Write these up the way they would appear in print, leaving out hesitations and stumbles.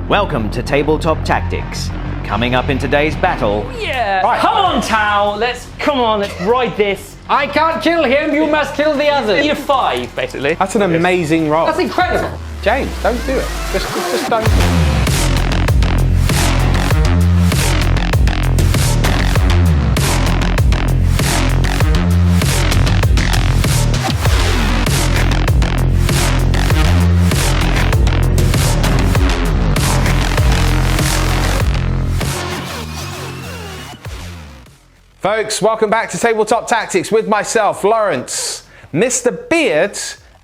Welcome to Tabletop Tactics. Coming up in today's battle... Yeah! Right. Come on, Tao! Let's ride this. I can't kill him, you must kill the others. You're 5, basically. That's an amazing roll. That's incredible. James, don't do it. Just don't. Folks, welcome back to Tabletop Tactics with myself, Lawrence, Mr. Beard,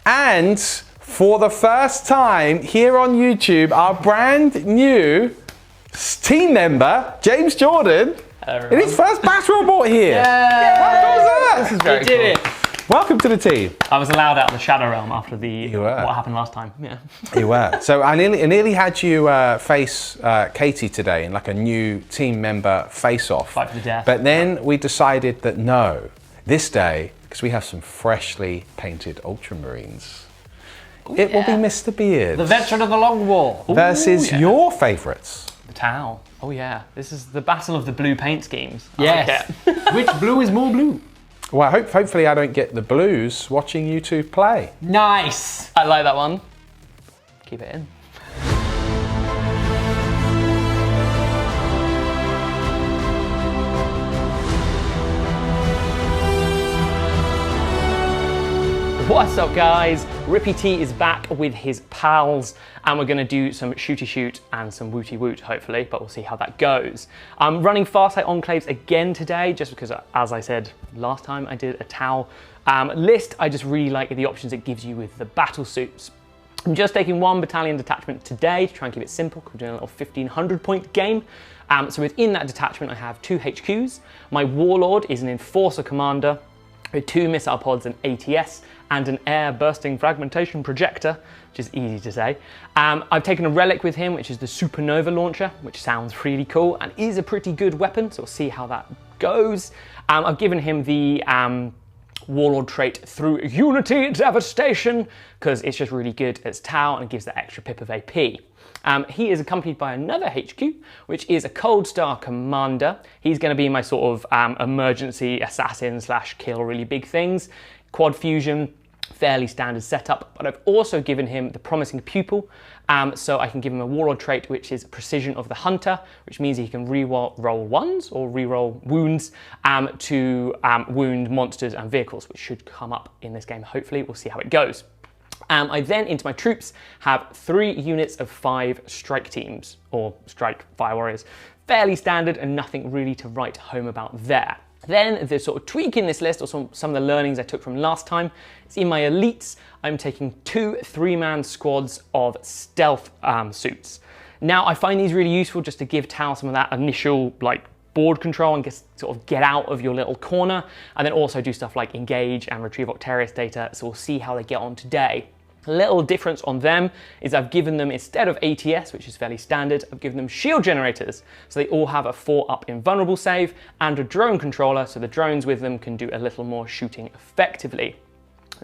and for the first time here on YouTube, our brand new team member, James Jordan, in his first battle report here. Yeah. How cool is that? This is very cool. Welcome to the team. I was allowed out of the Shadow Realm after You were. what happened last time. Yeah. You were. So I nearly had you face Katie today in like a new team member face-off. Fight to the death. But then we decided that no, this day, because we have some freshly painted Ultramarines, it will be Mr. Beard The veteran of the long war. versus your favourites. The Tao. Oh yeah. This is the battle of the blue paint schemes. I Yes. like it. Which blue is more blue? Well, hopefully I don't get the blues watching you two play. Nice. I like that one. Keep it in. What's up, guys? Rippy T is back with his pals, and we're going to do some shooty shoot and some wooty woot, hopefully, but we'll see how that goes. I'm running Farsight Enclaves again today, just because, as I said last time, I did a Tau list. I just really like the options it gives you with the battle suits. I'm just taking 1 battalion detachment today to try and keep it simple, because we're doing a little 1500 point game. So within that detachment, I have 2 HQs. My Warlord is an Enforcer Commander with 2 missile pods and ATS, and an air bursting fragmentation projector, which is easy to say. I've taken a relic with him, which is the Supernova launcher, which sounds really cool and is a pretty good weapon, so we'll see how that goes. I've given him the Warlord trait through Unity Devastation, because it's just really good as Tau and it gives that extra pip of AP. He is accompanied by another HQ, which is a Cold Star Commander. He's going to be my sort of emergency assassin / kill really big things. Quad fusion, fairly standard setup, but I've also given him the Promising Pupil, so I can give him a Warlord trait, which is Precision of the Hunter, which means he can re-roll ones or re-roll wounds to wound monsters and vehicles, which should come up in this game. Hopefully, we'll see how it goes. I then, into my troops, have 3 units of 5 strike teams, or strike fire warriors. Fairly standard and nothing really to write home about there. Then the sort of tweak in this list, or some of the learnings I took from last time, is in my elites, I'm taking 2 3-man squads of stealth suits. Now, I find these really useful just to give Tau some of that initial board control and sort of get out of your little corner, and then also do stuff like engage and retrieve Octarius data, so we'll see how they get on today. A little difference on them is I've given them, instead of ATS, which is fairly standard, I've given them shield generators. So they all have a 4-up invulnerable save and a drone controller, so the drones with them can do a little more shooting effectively.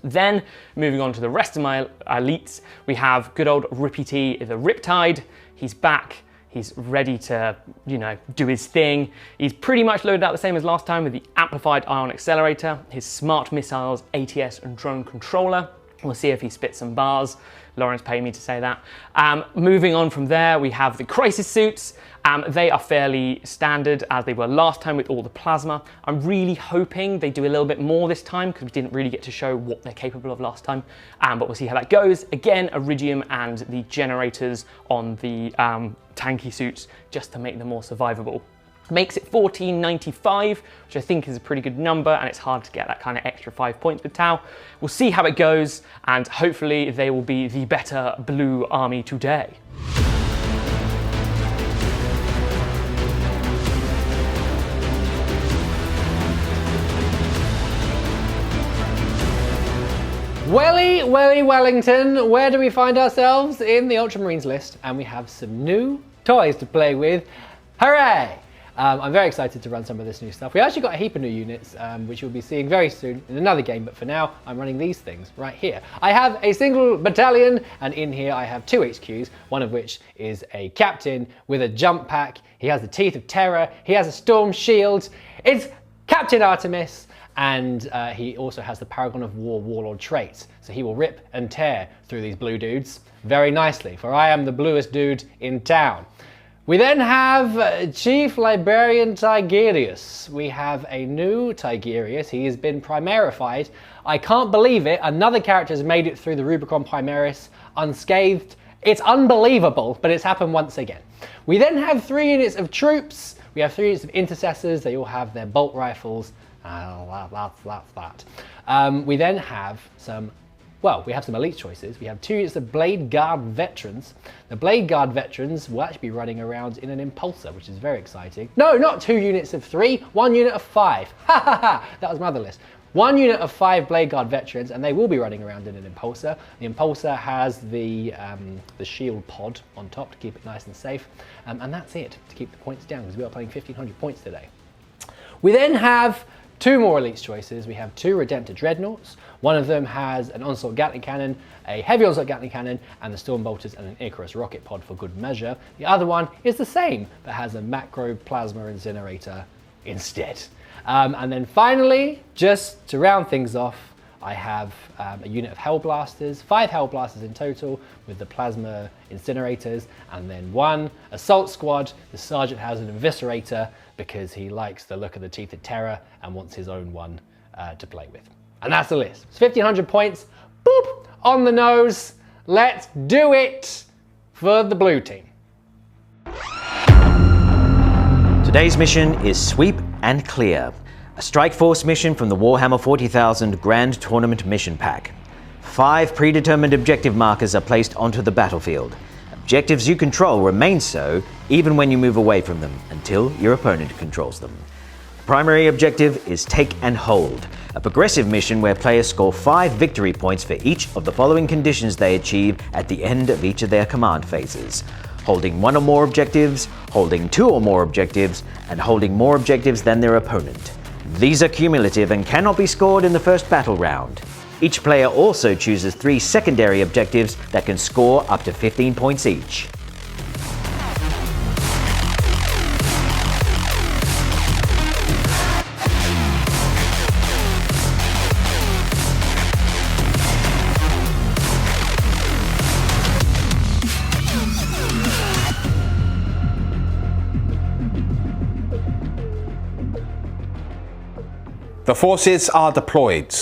Then, moving on to the rest of my elites, we have good old Rippy T, the Riptide. He's back. He's ready to, do his thing. He's pretty much loaded out the same as last time with the amplified ion accelerator, his smart missiles, ATS and drone controller. We'll see if he spits some bars. Lawrence paid me to say that. Moving on from there, we have the crisis suits. They are fairly standard as they were last time with all the plasma. I'm really hoping they do a little bit more this time, because we didn't really get to show what they're capable of last time. But we'll see how that goes. Again, Iridium and the generators on the tanky suits, just to make them more survivable. Makes it 1495, which I think is a pretty good number, and it's hard to get that kind of extra 5 points with Tau. We'll see how it goes, and hopefully they will be the better blue army today. Welly Wellington, where do we find ourselves? In the Ultramarines list, and we have some new toys to play with. Hooray! I'm very excited to run some of this new stuff. We actually got a heap of new units, which you'll be seeing very soon in another game, but for now, I'm running these things right here. I have a single battalion, and in here I have 2 HQs, one of which is a captain with a jump pack. He has the Teeth of Terror, he has a Storm Shield. It's Captain Artemis, and he also has the Paragon of War Warlord traits. So he will rip and tear through these blue dudes very nicely, for I am the bluest dude in town. We then have Chief Librarian Tigerius. We have a new Tigerius. He has been primarified. I can't believe it. Another character has made it through the Rubicon Primaris unscathed. It's unbelievable, but it's happened once again. We then have 3 units of troops. We have 3 units of intercessors. They all have their bolt rifles. That's that. We then have some, well, we have some elite choices. We have 2 units of Blade Guard veterans. The Blade Guard veterans will actually be running around in an impulsor, which is very exciting. No, not 2 units of 3, 1 unit of 5. Ha ha ha, that was motherless. 1 unit of 5 Blade Guard veterans, and they will be running around in an impulsor. The impulsor has the shield pod on top to keep it nice and safe, and that's it, to keep the points down, because we are playing 1500 points today. We then have 2 more elite choices. We have 2 Redemptor Dreadnoughts. One of them has an Onslaught Gatling Cannon, a Heavy Onslaught Gatling Cannon, and the Storm Bolters and an Icarus Rocket Pod for good measure. The other one is the same, but has a Macro Plasma Incinerator instead. And then finally, just to round things off, I have a unit of Hellblasters, 5 Hellblasters in total with the Plasma Incinerators, and then 1 Assault Squad. The Sergeant has an Eviscerator because he likes the look of the Teeth of Terror and wants his own one to play with. And that's the list. It's 1500 points, boop, on the nose. Let's do it for the blue team. Today's mission is Sweep and Clear, a Strike Force mission from the Warhammer 40,000 Grand Tournament Mission Pack. 5 predetermined objective markers are placed onto the battlefield. Objectives you control remain so even when you move away from them until your opponent controls them. The primary objective is Take and Hold, a progressive mission where players score 5 victory points for each of the following conditions they achieve at the end of each of their command phases: holding 1 or more objectives, holding 2 or more objectives, and holding more objectives than their opponent. These are cumulative and cannot be scored in the first battle round. Each player also chooses 3 secondary objectives that can score up to 15 points each. The forces are deployed.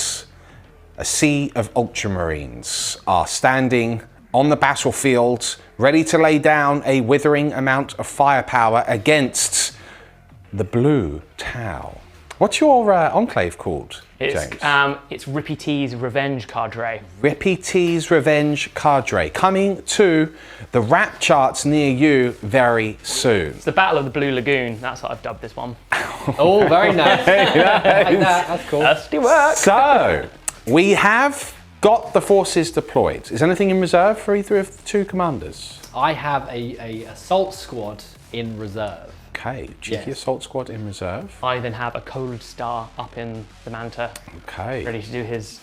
A sea of Ultramarines are standing on the battlefield, ready to lay down a withering amount of firepower against the Blue Tau. What's your enclave called, James? It's Rippy T's Revenge Cadre. Rippy T's Revenge Cadre, coming to the rap charts near you very soon. It's the Battle of the Blue Lagoon. That's what I've dubbed this one. Oh, very nice. Like that. That's cool. That's the work. So, we have got the forces deployed. Is anything in reserve for either of the 2 commanders? I have a assault squad in reserve. Okay, cheeky assault squad in reserve. I then have a Cold Star up in the Manta. Okay. Ready to do his...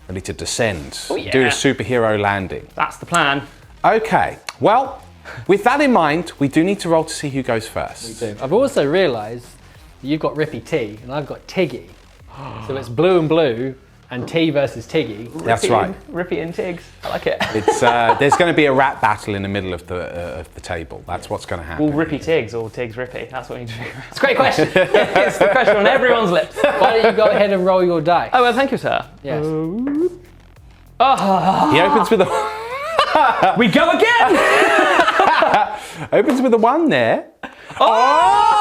Ready to descend. Oh, yeah. Do a superhero landing. That's the plan. Okay, well, with that in mind, we do need to roll to see who goes first. We do. I've also realised you've got Rippy T and I've got Tiggy. So it's blue and blue and T versus Tiggy. That's right. Rippy and Tiggs. I like it. It's there's going to be a rap battle in the middle of the table. That's what's going to happen. Will Rippy Tiggs or Tiggs Rippy? That's what we need to figure out. It's a great question. It's the question on everyone's lips. Why don't you go ahead and roll your die? Oh, well, thank you, sir. Yes. He opens with a... We go again! opens with a 1 there. Oh!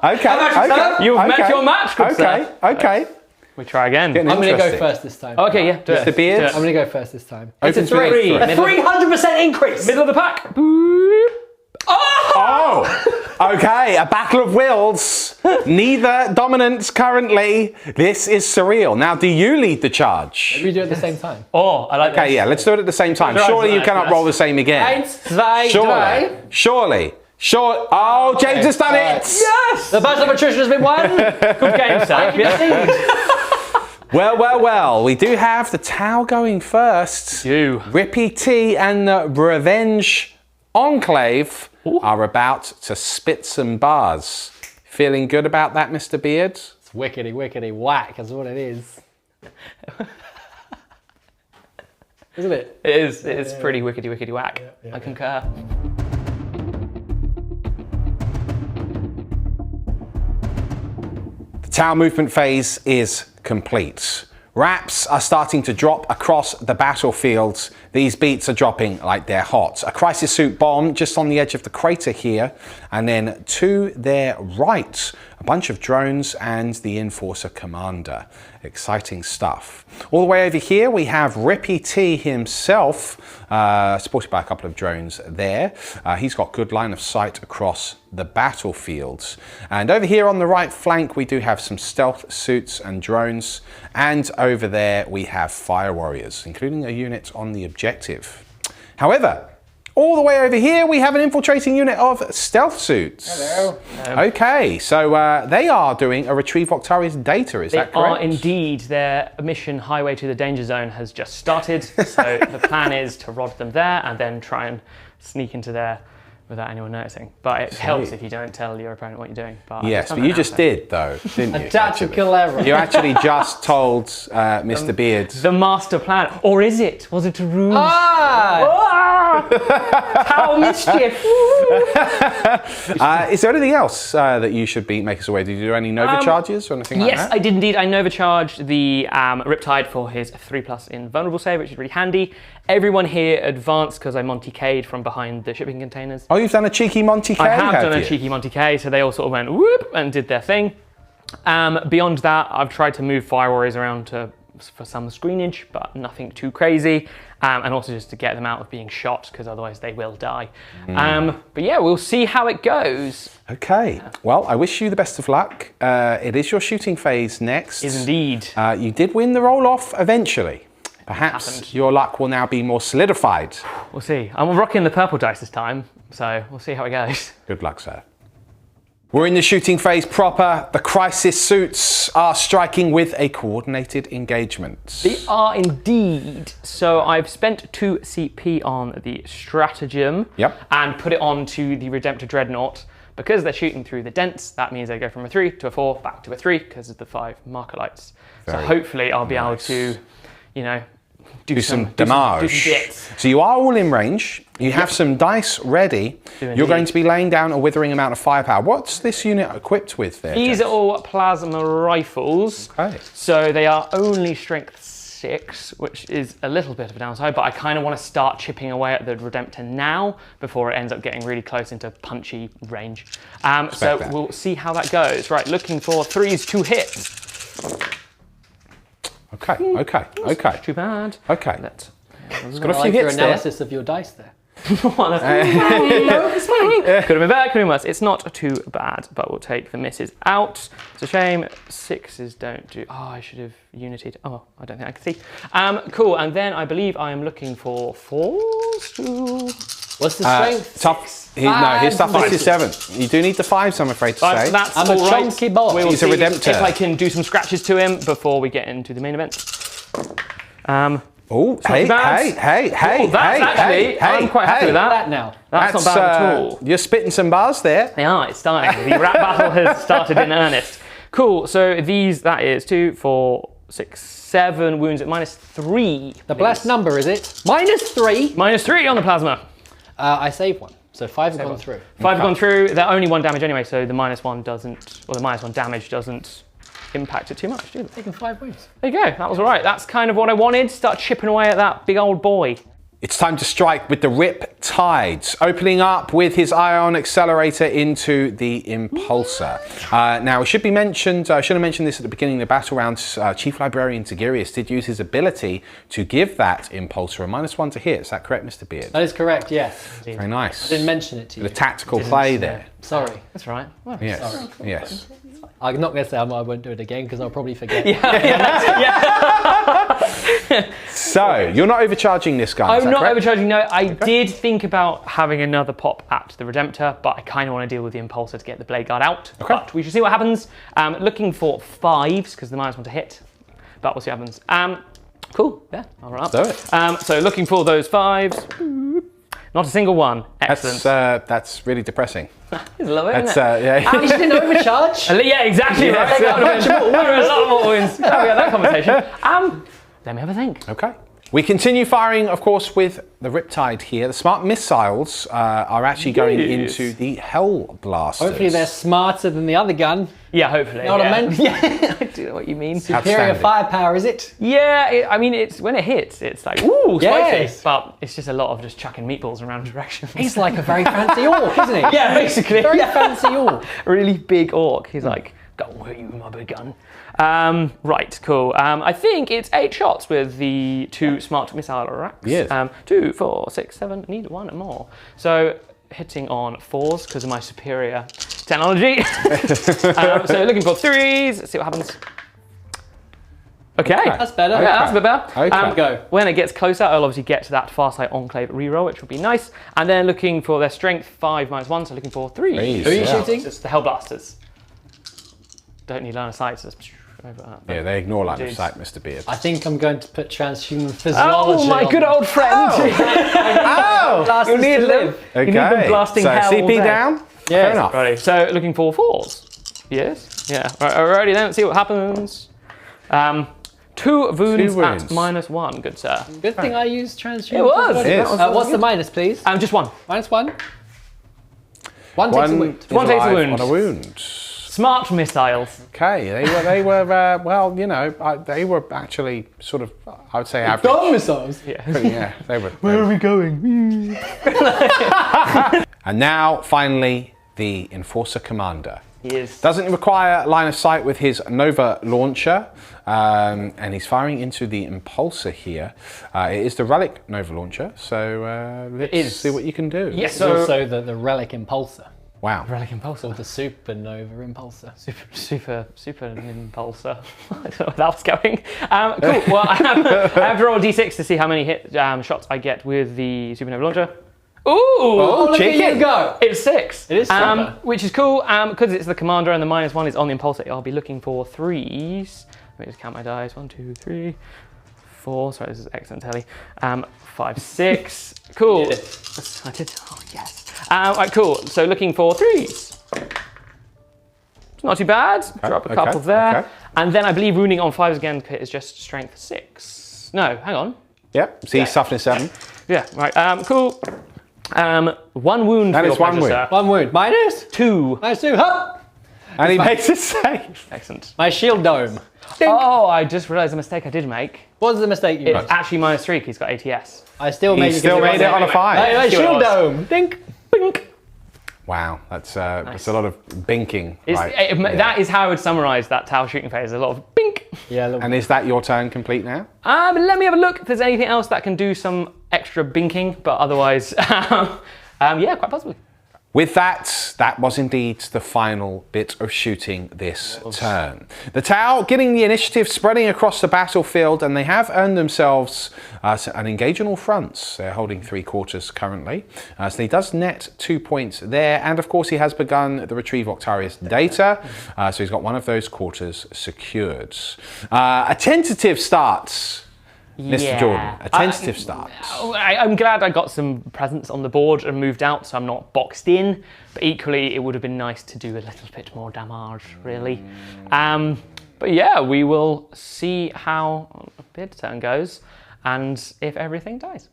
Okay. You've met your match, good sir. Okay. We try again. I'm going to go first this time. Okay, yeah. Do it. Mr. Beard? I'm going to go first this time. It's a 3. A 300% increase! Middle of the pack. Oh! Okay, a battle of wills. Neither dominance currently. This is surreal. Now, do you lead the charge? We do it at the same time. Oh, I like that. Okay, yeah, let's do it at the same time. Surely you cannot roll the same again. Eins, zwei, drei. Surely Short. Oh, James has done it. Yes! The battle of attrition has been won. Good game, sir. Well, we do have the Tau going first. Rippy T and the Revenge Enclave are about to spit some bars. Feeling good about that, Mr. Beard? It's wickety whack, is what it is. Isn't it? It is. It is pretty wickety whack. I concur. The Tau movement phase is complete. Raps are starting to drop across the battlefield. These beats are dropping like they're hot. A crisis suit bomb just on the edge of the crater here, and then to their right, a bunch of drones and the Enforcer Commander. Exciting stuff. All the way over here, we have Rippy T himself, supported by a couple of drones there. He's got good line of sight across the battlefields. And over here on the right flank, we do have some stealth suits and drones. And over there, we have fire warriors, including a unit on the objective. However, all the way over here, we have an infiltrating unit of stealth suits. Hello. Okay, so they are doing a retrieve Octarius data, is that correct? They are indeed. Their mission Highway to the Danger Zone has just started. So the plan is to rod them there and then try and sneak into there without anyone noticing. But it helps if you don't tell your opponent what you're doing. But yes, but you just did, though, didn't you? A tactical error. You actually just told Mr. Beard. The master plan. Or is it? Was it a ruse? How mischief! Is there anything else that you should make us aware? Did you do any Nova charges or anything like that? Yes, I did indeed. I Nova charged the Riptide for his 3+ invulnerable save, which is really handy. Everyone here advanced because I Monty K'd from behind the shipping containers. Oh, you've done a cheeky Monty K, I have done a cheeky Monty K, so they all sort of went whoop and did their thing. Beyond that, I've tried to move Fire Warriors around for some screenage, but nothing too crazy. And also just to get them out of being shot, because otherwise they will die. But yeah, we'll see how it goes. Okay, well, I wish you the best of luck. It is your shooting phase next. Is indeed. You did win the roll-off eventually. Perhaps your luck will now be more solidified. We'll see. I'm rocking the purple dice this time, so we'll see how it goes. Good luck, sir. We're in the shooting phase proper. The crisis suits are striking with a coordinated engagement. They are indeed. So I've spent 2 CP on the stratagem and put it onto the Redemptor Dreadnought. Because they're shooting through the dents, that means they go from a 3 to a 4 back to a 3 because of the 5 marker lights. So hopefully I'll be able to, you know, do some damage. So you are all in range. You have some dice ready. You're going to be laying down a withering amount of firepower. What's this unit equipped with there? These are all plasma rifles. Okay. So they are only strength 6, which is a little bit of a downside, but I kind of want to start chipping away at the Redemptor now before it ends up getting really close into punchy range. So we'll see how that goes. Right, looking for 3s to hit. Okay. Not too bad. Okay. It's got a few hits there. Analysis of your dice there. Could have been better, could have been worse. It's not too bad, but we'll take the misses out. It's a shame 6s don't do. Oh, I should have united. Oh, I don't think I can see. Cool, and then I believe I am looking for 4s to... What's the strength? His toughness is 7. You do need the 5s, I'm afraid to say. That's I'm a chunky boss. We'll He's a Redemptor. If I can do some scratches to him before we get into the main event. Oh, hey. I'm quite happy with that. That's not bad at all. You're spitting some bars there. They are, it's starting. The rap battle has started in earnest. Cool, so that is 2, 4, 6, 7 wounds at -3. The blessed number, is it? -3? -3 on the plasma. I save 1, so 5 have gone through. 5 have gone through. They're only 1 damage anyway, so the -1 doesn't, or the -1 damage doesn't impact it too much, do they? Taking 5 wounds. There you go, that was all right. That's kind of what I wanted. Start chipping away at that big old boy. It's time to strike with the Riptide, opening up with his ion accelerator into the Impulsor. Now, it should be mentioned, I should have mentioned this at the beginning of the battle rounds, Chief Librarian Tigirius did use his ability to give that Impulsor a -1 to hit. Is that correct, Mr. Beard? That is correct, yes. Very nice. I didn't mention it to you. The tactical play there. Sorry. That's right. Well, Yes, sorry. yes. I'm not going to say I won't do it again because I'll probably forget. So, you're not overcharging this gun, is I'm that not correct? overcharging, no. I did think about having another pop at the Redemptor, but I kind of want to deal with the Impulsor to get the Blade Guard out. Okay. But we should see what happens. Looking for 5s, because the -1 to hit, but we'll see what happens. Cool, yeah, all right. Do it. So looking for those 5s. Not a single one. Excellent. That's really depressing. It's a little bit, That's, isn't it? yeah. You didn't overcharge? Yeah, exactly. Yeah, Right. that's There are a lot more wins. We had that conversation. Let me have a think. Okay. We continue firing, of course, with the Riptide here. The smart missiles are actually going Yes. into the Hell Blasters. Hopefully they're smarter than the other gun. Yeah, hopefully. Know what I meant? Yeah, I do know what you mean. Superior Outstanding. firepower, is it? Yeah, I mean, it's when it hits, it's like, ooh, spicy. Yes. But it's just a lot of just chucking meatballs around directions. He's like a very fancy orc, isn't he? Yeah, basically. Very yeah. fancy orc. A really big orc. He's like, go and hurt you with my big gun. Right, cool. I think it's 8 shots with the 2 smart missile racks. Yes. 2, 4, 6, 7. Need 1 more. So hitting on 4s because of my superior technology. So looking for 3s. Let's see what happens. Okay. That's better. Yeah, that's a bit better. Okay. Go. When it gets closer, I'll obviously get to that Farsight Enclave reroll, which will be nice. And then looking for their strength 5 -1, so looking for 3. Threes, Who are you yeah. shooting? It's the Hellblasters. Don't need line of sight, so just over that. Yeah, they ignore line of Dudes. sight, Mr. Beard. I think I'm going to put transhuman physiology Oh, my on good them. old friend! Oh! Blasters You need to to live. You need them blasting so hell CP all day. down? Yes. Fair enough. Righty, so looking for 4s. Yes, yeah. Alrighty then, let's see what happens. 2 wounds, 2 wounds. at -1, good sir. Good thing I used transhuman It was. physiology. It is. What's the minus, please? Just 1. -1. One takes a wound. One takes a alive wound. on a wound. Smart missiles. Okay, they were well, you know, they were actually sort of, I would say, average. Dome missiles. Yeah, they were. Where are we going? And now, finally, the Enforcer Commander. Yes. Doesn't require line of sight with his Nova launcher, and he's firing into the Impulsor here. It is the Relic Nova launcher, so let's is. see what you can do. Yes, It's so also the Relic Impulsor. Wow. Relic Impulsor. Or the Supernova Impulsor. Super Impulsor. I don't know where that was going. Cool. Well, I have to roll a d6 to see how many hit shots I get with the Supernova launcher. Ooh! Look at chicken. you go. It's 6. It is stronger. Which is cool, because it's the commander and the -1 is on the Impulsor. I'll be looking for 3s. Let me just count my dice. 1, 2, 3, 4. Sorry, this is excellent telly. 5, 6. Cool. did it. I did. Oh, yes. Right, cool. So looking for 3s. It's not too bad. Drop a couple there. okay. And then I believe wounding on 5s again is just strength 6. No, hang on. Yep, see, toughness 7. Yeah, right. Cool. 1 wound. That for your is 1 pleasure, wound. sir. 1 wound. -2. 2. -2. Hup! And he makes a save. Excellent. My shield dome. Oh, I just realised the mistake I did make. What was the mistake you It's made? actually -3 because he's got ATS. I still He made it. still made it on a 5. Hey, See what it shield was. dome. Dink. Bink. Wow, that's a lot of binking. Right. That is how I would summarise that Tau shooting phase. A lot of bink. Yeah, look. And is that your turn complete now? Let me have a look if there's anything else that can do some extra binking, but otherwise, yeah, quite possibly. With that, that was indeed the final bit of shooting this turn. The Tau getting the initiative, spreading across the battlefield, and they have earned themselves an engage on all fronts. They're holding 3/4 currently. So he does net 2 points there, and of course he has begun the retrieve Octarius data, so he's got one of those quarters secured. A tentative start. Mr. Yeah. Jordan, a tentative start. I'm glad I got some presence on the board and moved out, so I'm not boxed in. But equally, it would have been nice to do a little bit more damage, really. But yeah, we will see how a bid turn goes and if everything dies.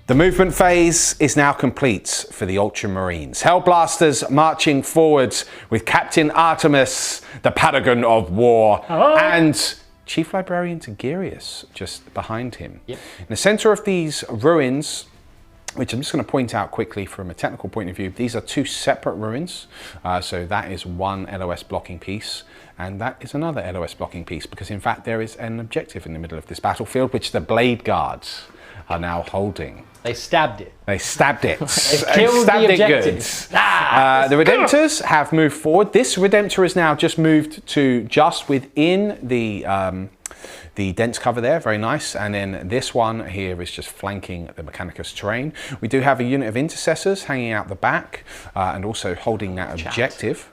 The movement phase is now complete for the Ultramarines. Hellblasters marching forwards with Captain Artemis, the Paragon of War, and Chief Librarian Tigurius just behind him. Yep. In the center of these ruins, which I'm just going to point out quickly from a technical point of view, these are 2 separate ruins. So that is 1 LOS blocking piece, and that is another LOS blocking piece, because in fact there is an objective in the middle of this battlefield, which is the Blade Guards. are now holding. They stabbed it. They stabbed it. Killed Stabbed the it objective. good. The Redemptors have moved forward. This Redemptor is now just moved to just within the dense cover there, very nice. And then this one here is just flanking the Mechanicus terrain. We do have a unit of Intercessors hanging out the back and also holding that objective.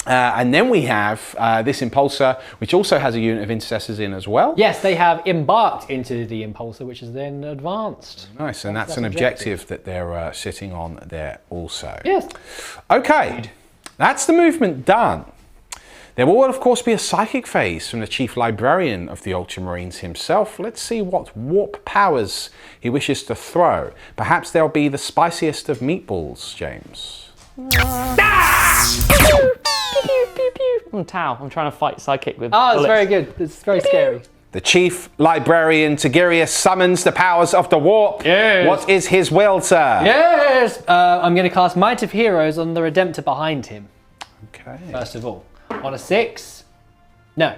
And then we have this Impulsor, which also has a unit of Intercessors in as well. Yes, they have embarked into the Impulsor, which is then advanced. Nice, and that's an objective that they're sitting on there also. Yes. Okay, that's the movement done. There will, of course, be a psychic phase from the Chief Librarian of the Ultramarines himself. Let's see what warp powers he wishes to throw. Perhaps they'll be the spiciest of meatballs, James. I'm Tau. I'm trying to fight psychic with Oh, it's bullets. very good. It's very scary. The Chief Librarian Tigirius summons the powers of the warp. Yes. What is his will, sir? Yes! I'm going to cast Might of Heroes on the Redemptor behind him, Okay. first of all. On a 6. No,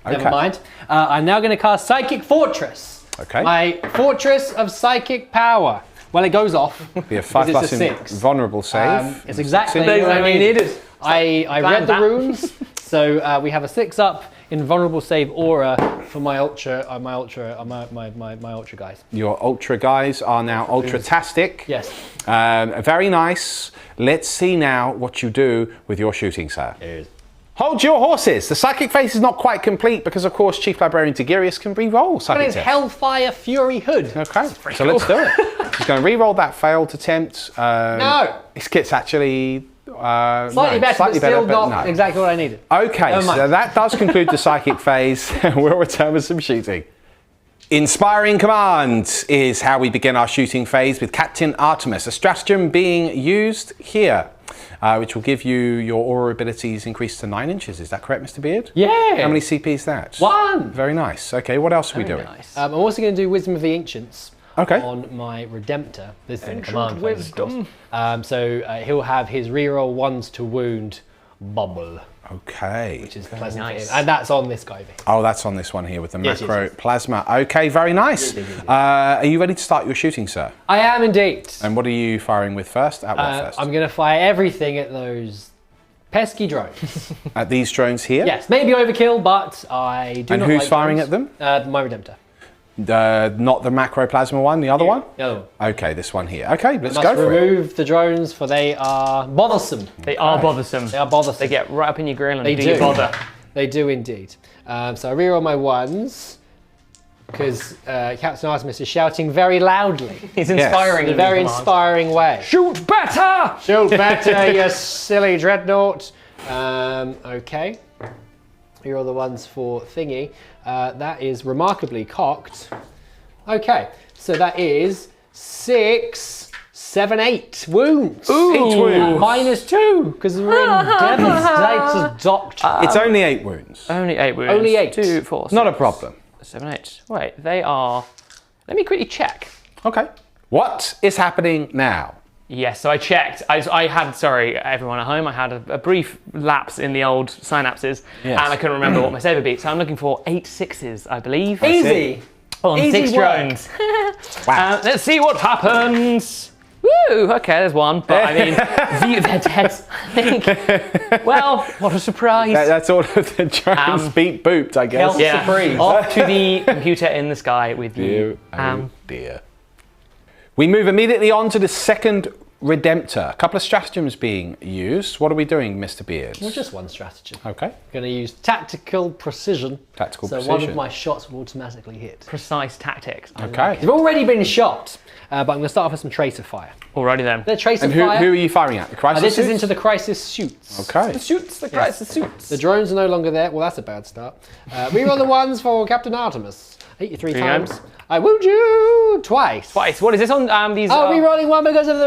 never Okay. mind. I'm now going to cast Psychic Fortress. Okay. My Fortress of Psychic Power. Well, it goes off. Be a 5+ because it's a 6. vulnerable save. It's exactly Exactly what I what we needed. needed. I read the runes, so we have a 6 up in vulnerable save aura for my ultra guys. Your Ultra guys are now Ultratastic. Yes. Very nice. Let's see now what you do with your shooting, sir. Hold your horses. The psychic phase is not quite complete because, of course, Chief Librarian Tigirius can re-roll But psychic it's test. Hellfire Fury Hood. Okay, so let's do it. He's going to re-roll that failed attempt. No. It's actually Slightly better, but still not exactly what I needed. Okay, Never mind. so that does conclude the psychic phase. We'll return with some shooting. Inspiring Command is how we begin our shooting phase with Captain Artemis, a stratagem being used here, which will give you your aura abilities increased to 9 inches. Is that correct, Mr. Beard? Yeah. How many CP is that? 1. Very nice. Okay, what else are we doing? Nice. I'm also going to do Wisdom of the Ancients. Okay. On my Redemptor. This is in Ancient command phase, of course. wisdom. So he'll have his reroll 1s to wound bubble, Okay. which is pleasant for nice. him. And that's on this guy. Oh, that's on this one here with the Yes, macro yes. plasma. Okay, very nice. Are you ready to start your shooting, sir? I am indeed. And what are you firing with first? At what first? I'm going to fire everything at those pesky drones. At these drones here? Yes, maybe overkill, but I do And not who's like firing drones. at them? My Redemptor. Not the macro plasma one, the other one? The other one. Okay, this one here. Okay, let's Must go for it. remove the drones, for they are bothersome. They are bothersome. They are bothersome. They get right up in your grill and They do do. you bother. They do indeed. So I reroll my 1s because Captain Artemis is shouting very loudly He's inspiring in a them very in command. inspiring way. Shoot better! Shoot better, you silly dreadnought. Okay. Here are the ones for thingy. That is remarkably cocked. Okay, so that is 6, 7, 8 wounds. Ooh. 8 wounds. -2, because we're in Devastator's Doctrine. It's only 8 wounds. Only 8 wounds. Only 8. 2, 4, 6, Not a problem. 7, 8. Wait, they are... Let me quickly check. Okay. What is happening now? Yes, so I checked. I had, sorry, everyone at home, I had a brief lapse in the old synapses, Yes. and I couldn't remember what my saver beat. So I'm looking for 8 6s, I believe. Easy. On Easy 6 work. drones. Wow. Let's see what happens. Woo! Okay, there's one, but I mean, they're dead. I think. Well, what a surprise! That's all of the drones beat booped, I guess. Hell- Surprise. Off to the computer in the sky with you. Oh dear. We move immediately on to the second Redemptor. A couple of stratagems being used. What are we doing, Mr. Beards? Well, just one strategy. Okay. Going to use tactical precision. Tactical so precision. one of my shots will automatically hit. Precise tactics. Okay. They've already been shot, but I'm going to start off with some tracer fire. Alrighty then. The tracer And fire. who are you firing at? The crisis This is suits? into the crisis shoots. Okay. Shoots, the crisis suits. The drones are no longer there. Well, that's a bad start. Reroll the ones for Captain Artemis. I hit you 3 Here you go. times. I wound you twice. Twice. What is this on these? Oh, rerolling 1 because of the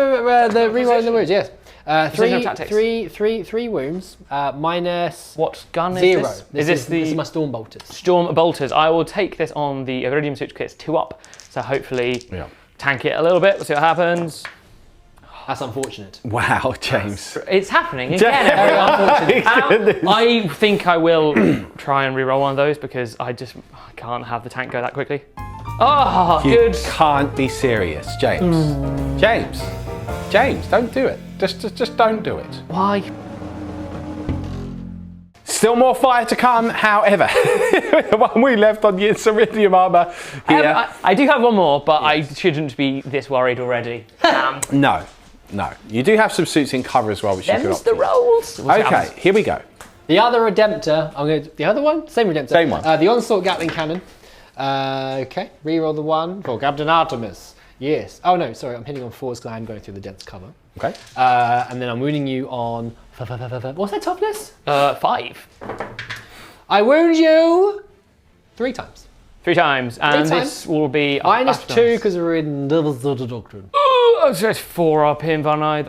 rerolling the wounds. Yes. Precision of tactics. Three wounds. Minus What gun 0. is this? Is this This is the my storm bolters. Storm Bolters? I will take this on the Iridium suit because it's 2 up. So hopefully Yeah. tank it a little bit. We'll see what happens. That's unfortunate. Wow, James. It's happening again. Very unfortunate. I think I will try and reroll one of those because I can't have the tank go that quickly. Oh, You good. can't be serious, James. James, don't do it. Just don't do it. Why? Still more fire to come, however. One we left on the iridium armor here. I do have one more, but I shouldn't be this worried already. No. You do have some suits in cover as well, which you could Them's opt the in. rolls. We'll see what Okay, happens. here we go. The other Redemptor, the other one? Same Redemptor. Same one. The Onslaught Gatling Cannon. Okay, reroll the one for Captain Artemis. Yes. Oh no, sorry, I'm hitting on 4s because I'm going through the dense cover. Okay. And then I'm wounding you on... What's that toughness? 5. I wound you 3 times. 3 times, and times. this will be Minus 2 because we're in Devil's Doctrine. Oh, so it's 4 up in Van Eyde.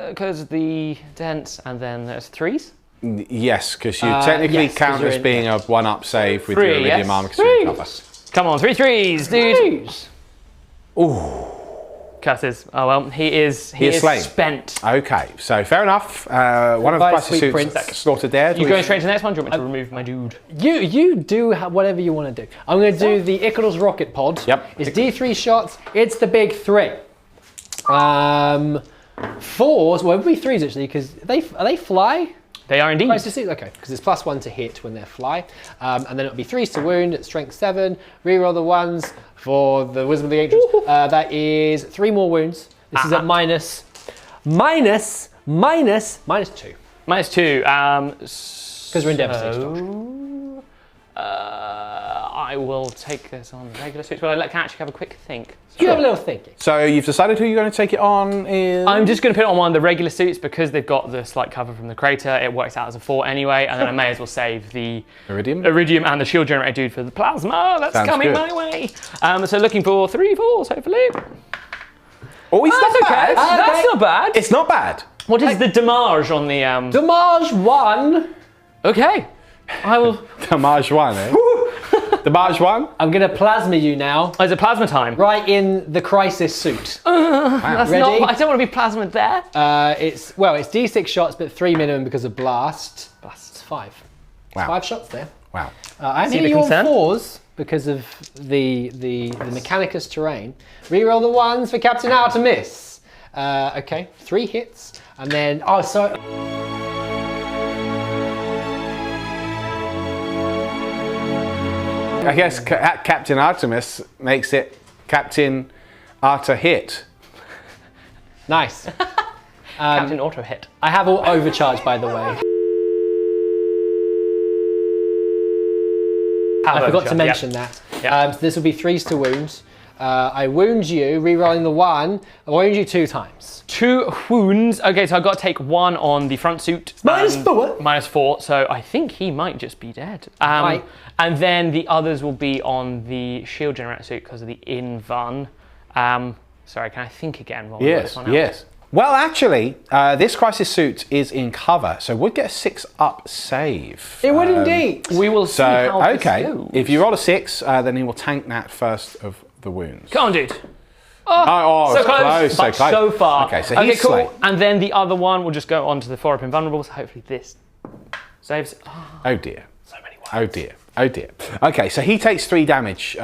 Because the dents, and then there's 3s. Yes, because you technically yes, 'cause count you're as in- being a 1-up save with 3, your iridium yes. armor because you're in cover. Come on, 3 3s, dude. Ooh. Curses. Oh well, he is slain. spent. Okay, so fair enough. One of the Goodbye, crisis sweet suits prince. slaughtered there. You going straight to the next one? Do you want me to remove my dude? You do whatever you want to do. I'm going to do the Icarus rocket pod. Yep. It's D3 shots. It's the big 3. 4s, well, it would be 3s actually, because are they fly? They are indeed. Crisis suits? Okay, because it's +1 to hit when they're fly. And then it'll be 3s to wound at strength 7. Reroll the 1s for the Wisdom of the Ancients. That is 3 more wounds. This is at minus 2. -2. Because we're in devastation. I will take this on the regular suits. Well, I can actually have a quick think. You have a little thinking. So you've decided who you're going to take it on in... I'm just going to put it on one of the regular suits because they've got the slight cover from the crater. It works out as a 4 anyway, and then I may as well save the Iridium and the shield generator dude for the plasma. That's Sounds coming good. my way. So looking for 3 4s, hopefully. Oh, it's not bad. That's not bad. It's not bad. What is the damage on the... Damage 1. Okay. I will... Damage 1, eh? Damage 1? I'm going to plasma you now. Oh, it's a plasma time. Right in the crisis suit. That's Ready? not... I don't want to be plasmid there. It's D6 shots, but 3 minimum because of blast. It's 5. It's Wow. 5 shots there. Wow. I'm See the hitting you on concern? 4s because of the Mechanicus terrain. Reroll the 1s for Captain Artemis. Okay, 3 hits, and then sorry. I guess Captain Artemis makes it Captain Arta hit. Nice. Captain Auto hit. I have all overcharged, by the way. I forgot to mention that. Yeah. So this will be 3s to wound. I wound you, re-rolling the 1. I wound you 2 times. 2 wounds. Okay, so I've got to take 1 on the front suit. -4. -4, so I think he might just be dead. Right. And then the others will be on the shield generator suit because of the invuln. Sorry, can I think again? While we work this one out? Yes. Well, actually, this crisis suit is in cover, so would get a 6-up save. It would indeed. We will see So, how this okay, goes. if you roll a 6, then he will tank that first of the wounds. Come on, dude. Oh, So it's close, but so close. so far. Okay, so okay, he's cool. slain. And then the other one will just go on to the 4-up invulnerable, so hopefully this saves. Oh dear. So many ones. Oh dear. Oh dear. Okay, so he takes 3 damage,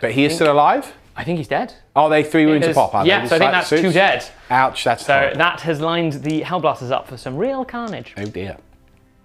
but he is still alive? I think he's dead. Oh, they 3 wounds a pop, are they? Yeah, so I think that's 2 dead. Ouch, that's So horrible. that has lined the Hellblasters up for some real carnage. Oh dear.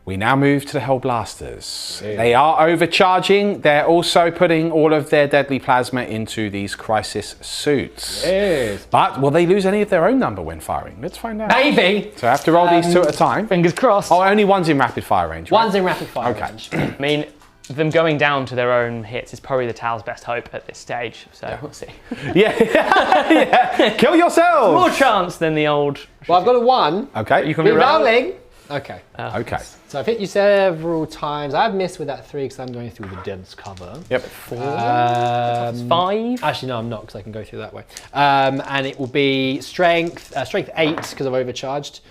We now move to the Hellblasters. They are overcharging. They're also putting all of their deadly plasma into these crisis suits. Yes. But will they lose any of their own number when firing? Let's find out. Maybe. So I have to roll these 2 at a time. Fingers crossed. Oh, only one's in rapid fire range, right? One's in rapid fire Okay. range. I mean, them going down to their own hits is probably the Tal's best hope at this stage, so we'll see. Yeah. Yeah. Kill yourself. More chance than the old... Well, I've got a 1. Okay. You can re-roll. Re-rolling. Okay. Okay. So I've hit you several times. I've missed with that 3 because I'm going through the dense cover. Yep. 5. Actually, no, I'm not because I can go through that way. And it will be strength 8 because I've overcharged.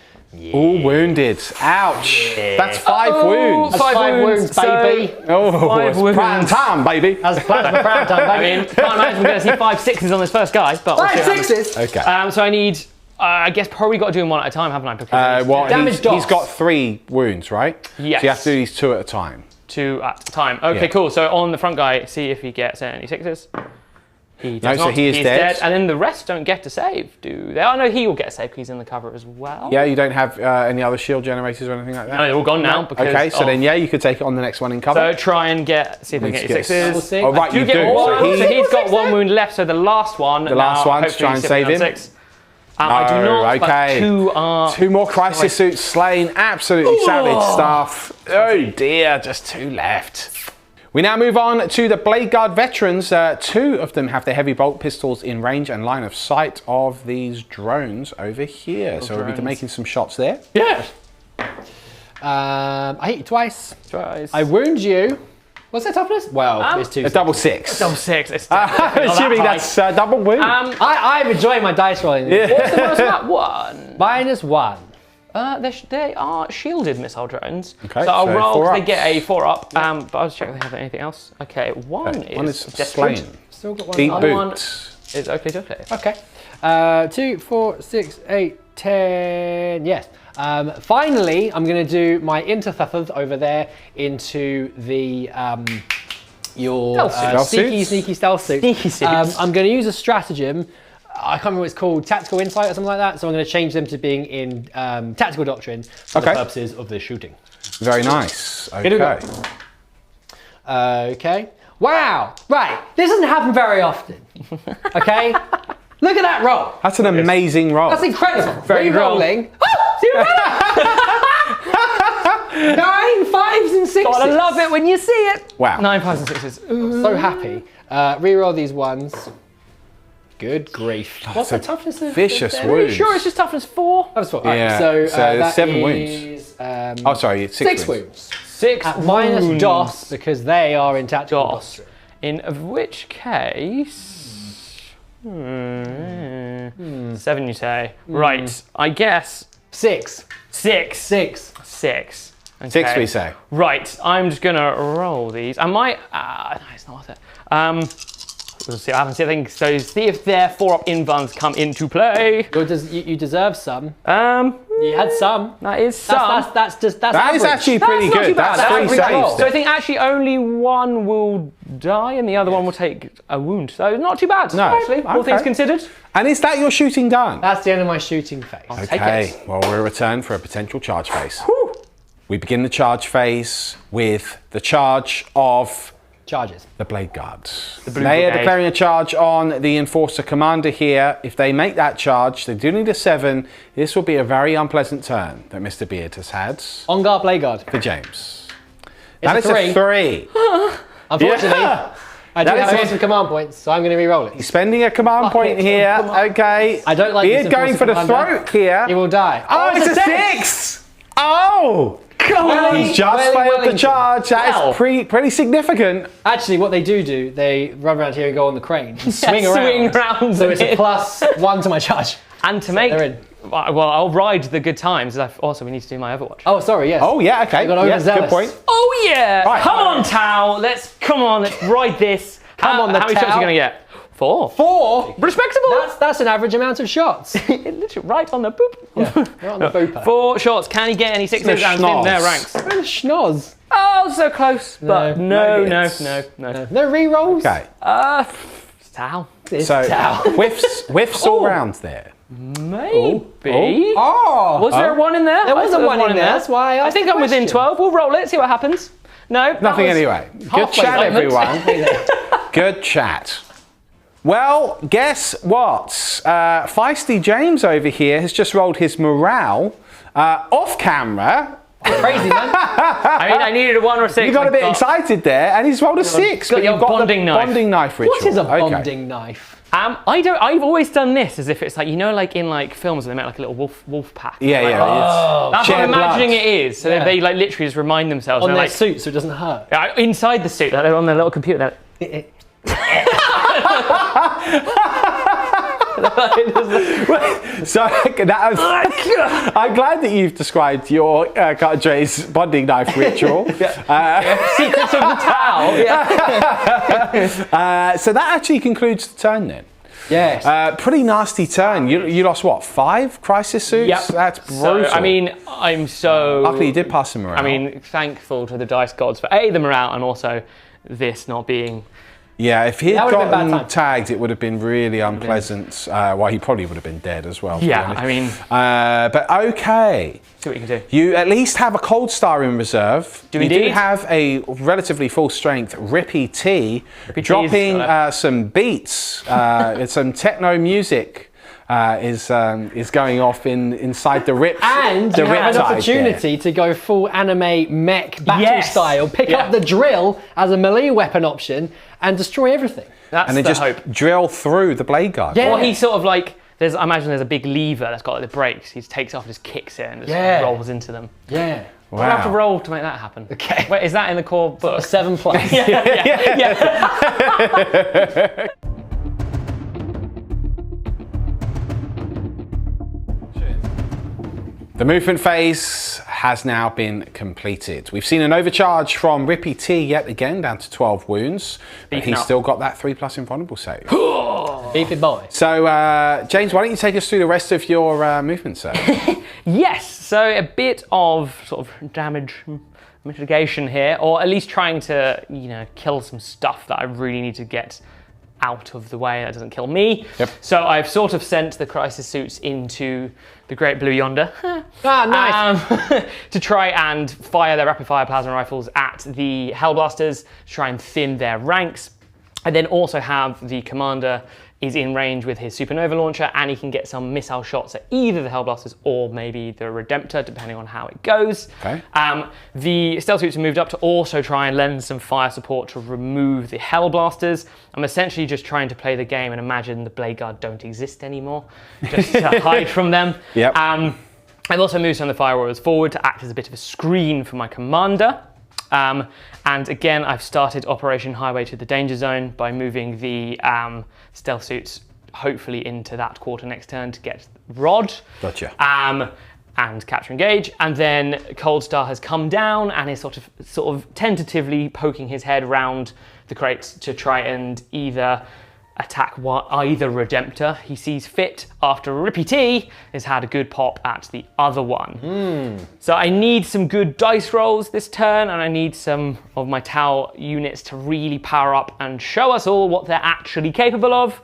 All wounded. Ouch. That's 5 wounds. That's 5 wounds, baby. Oh, 5 it's wounds. prime time, baby. That's plasma prime time, I baby. mean, can't imagine we're going to see 5 6s on this first guy, but we'll see 5 what happens. 6s. Okay. So I need, I guess probably got to do them one at a time, haven't I? Because Well, Damage he's dots. got 3 wounds, right? Yes. So you have to do these 2 at a time. 2 at a time. Okay, Yeah. cool. So on the front guy, see if he gets any 6s. He No, does so not. he is He's dead. And then the rest don't get to save, do they? Oh no, he will get a save because he's in the cover as well. Yeah, you don't have any other shield generators or anything like that? No, they're all gone now. Because Okay, so then, yeah, you could take it on the next one in cover. So try and see if we can get your sixes. Six. Oh, right, you do. Get one, So so he's got 1 wound left, so the last one. The last one, to try and save him. I do not, okay. but 2 are... 2 more crisis suits slain. Absolutely savage stuff. Oh dear, just 2 left. We now move on to the Blade Guard veterans. 2 of them have their heavy bolt pistols in range and line of sight of these drones over here. So we'll be making some shots there. Yeah. I hit you twice. Twice. I wound you. What's their toughness? Well, it's 2. A double 6. Double 6. It's I'm assuming that's double wound. I'm enjoying my dice rolling. Yeah. What's the most that one? -1. They are shielded missile drones. Okay, so I'll so roll 4 because they ups. get a 4 up. But I was checking if they have anything else. Okay, one is slain. Still got one. Deep Other one boot. is okay. Okay. 2, 4, 6, 8, 10. Yes. Finally, I'm going to do my interthuthers over there into the your Stealth sneaky stealth suits. Sneaky suits. I'm going to use a stratagem. I can't remember what it's called, tactical insight or something like that. So I'm going to change them to being in tactical doctrine for the purposes of the shooting. Very nice. Okay. Okay. Wow. Right. This doesn't happen very often. Okay. Look at that roll. That's an amazing roll. That's incredible. Very Re-rolling. See what I did? 9 5s and 6s. God, I love it when you see it. Wow. 9 5s and 6s. So happy. Re-roll these ones. Good grief. What's the toughness of vicious of- Are you wounds. sure it's just toughness 4? That was 4. Yeah. So So that 7 wounds. is, Oh, sorry, it's 6 6 wounds. 6 At minus wounds. DOS because they are in tactical DOS. doctrine. In which case... 7 you say. Right, I guess 6. 6. 6. 6. Okay. 6 we say. Right, I'm just gonna roll these. I might... no, it's not worth it. We'll see what happens. So see if their 4-up invuns come into play. You deserve some. You had some. That is some. That's That is average. actually pretty not too good. bad. That's 3 That's pretty saves. good. So I think actually only 1 will die and the other one will take a wound. So not too bad, No. actually, all Okay. things considered. And is that your shooting done? That's the end of my shooting phase. Take Okay, it. well, we'll return for a potential charge phase. We begin the charge phase with the charge of Charges. the Blade Guard. Blue They are Brigade. declaring a charge on the Enforcer Commander here. If they make that charge, they do need a 7. This will be a very unpleasant turn that Mr. Beard has had On guard, Blade Guard. for James. It's That is a 3. Unfortunately, Yeah. I do That have is lots of command points, so I'm going to re-roll it. He's spending a command point it. here. Come on. Okay. I don't like Beard this going for the Enforcer Commander. throat here. He will die. Oh, it's a 6! Oh! He's just Welly, failed the Wellington. charge. That Wow. is pretty significant. Actually, what they do, they run around here and go on the crane and swing around. Swing around. So it's a +1 to my charge. And to make... they're in. Well, I'll ride the good times. Also, we need to do my Overwatch. Oh, sorry, yes. Oh, yeah, okay. got Yeah, overzealous. good point. Oh yeah! Right. Come on, Tao. Let's ride this. Come on, the How many shots are Tao. you gonna get? 4. 4? Respectable. That's an average amount of shots. Literally right on the boop. Right on the booper. 4 shots. Can he get any 6s and schnoz. in their ranks? What a schnoz. Oh, so close. But no. No. No re-rolls? Okay. It's Tao. It's So Tao. whiffs all round there. Maybe. Oh! Was there one in there? There was I a thought one in there. That's why I I asked think the I'm within question. 12. We'll roll it. See what happens. No. that Nothing was anyway. Good halfway chat, diamond. everyone. Good chat. Well, guess what? Feisty James over here has just rolled his morale off camera. Crazy, man. I mean, I needed a 1 or a 6. You got a I bit excited there, and he's rolled a 6. got But your you've got bonding the knife. bonding knife ritual. What is a Okay. bonding knife? I've always done this as if it's like, you know, like in like films where they make like a little wolf pack. Yeah, Like, yeah. That's what Share I'm imagining blood. it is. So Yeah. they like literally just remind themselves. On they're their like, suit so it doesn't hurt. inside the suit, they're on their little computer. They're, So I'm glad that you've described your Dre's bonding knife ritual. Secrets of the Tao. Yeah. So that actually concludes the turn then. Yes. Pretty nasty turn. You lost what, 5 crisis suits? Yep. That's So, brutal. I mean, I'm so. luckily you did pass them around. I mean, thankful to the dice gods for A, the morale, and also this not being Yeah, if he had That would've been bad gotten time. tagged, it would have been really unpleasant. Well, he probably would have been dead as well. to be Yeah, honest. I mean, But okay. see what you can do. You at least have a cold star in reserve. Do you do indeed. have a relatively full strength Rippy T, T's dropping got some beats, some techno music. Is going off inside the rip. And the you have an riptide opportunity to go full anime mech battle Yes. style, pick Yeah. up the drill as a melee weapon option, and destroy everything. That's and then the just hope. drill through the blade guard. Yeah. Or he sort of like, I imagine there's a big lever that's got like the brakes. He takes off, just kicks it, and just Yeah. rolls into them. Yeah. We'll have to Wow. roll to make that happen. Okay. Wait, is that in the core book? 7+. The movement phase has now been completed. We've seen an overcharge from Rippy T yet again, down to 12 wounds, but Beefing he's up. still got that 3+ invulnerable save. Beefy boy. So, James, why don't you take us through the rest of your movement, sir? Yes, so a bit of sort of damage mitigation here, or at least trying to, kill some stuff that I really need to get out of the way that doesn't kill me. Yep. So I've sort of sent the crisis suits into the Great Blue yonder. Nice. To try and fire their rapid fire plasma rifles at the Hellblasters, to try and thin their ranks. I then also have the commander is in range with his supernova launcher, and he can get some missile shots at either the Hellblasters or maybe the Redemptor, depending on how it goes. Okay. The stealth suits have moved up to also try and lend some fire support to remove the Hellblasters. I'm essentially just trying to play the game and imagine the Blade Guard don't exist anymore, just to hide from them. Yep. I've also moved some of the Fire Warriors forward to act as a bit of a screen for my commander. And again, I've started Operation Highway to the Danger Zone by moving the stealth suits hopefully into that quarter next turn to get Rod. Gotcha. And capture engage. And then Cold Star has come down and is sort of tentatively poking his head around the crates to try and either attack either Redemptor he sees fit after Rippy T has had a good pop at the other one. So I need some good dice rolls this turn, and I need some of my Tau units to really power up and show us all what they're actually capable of.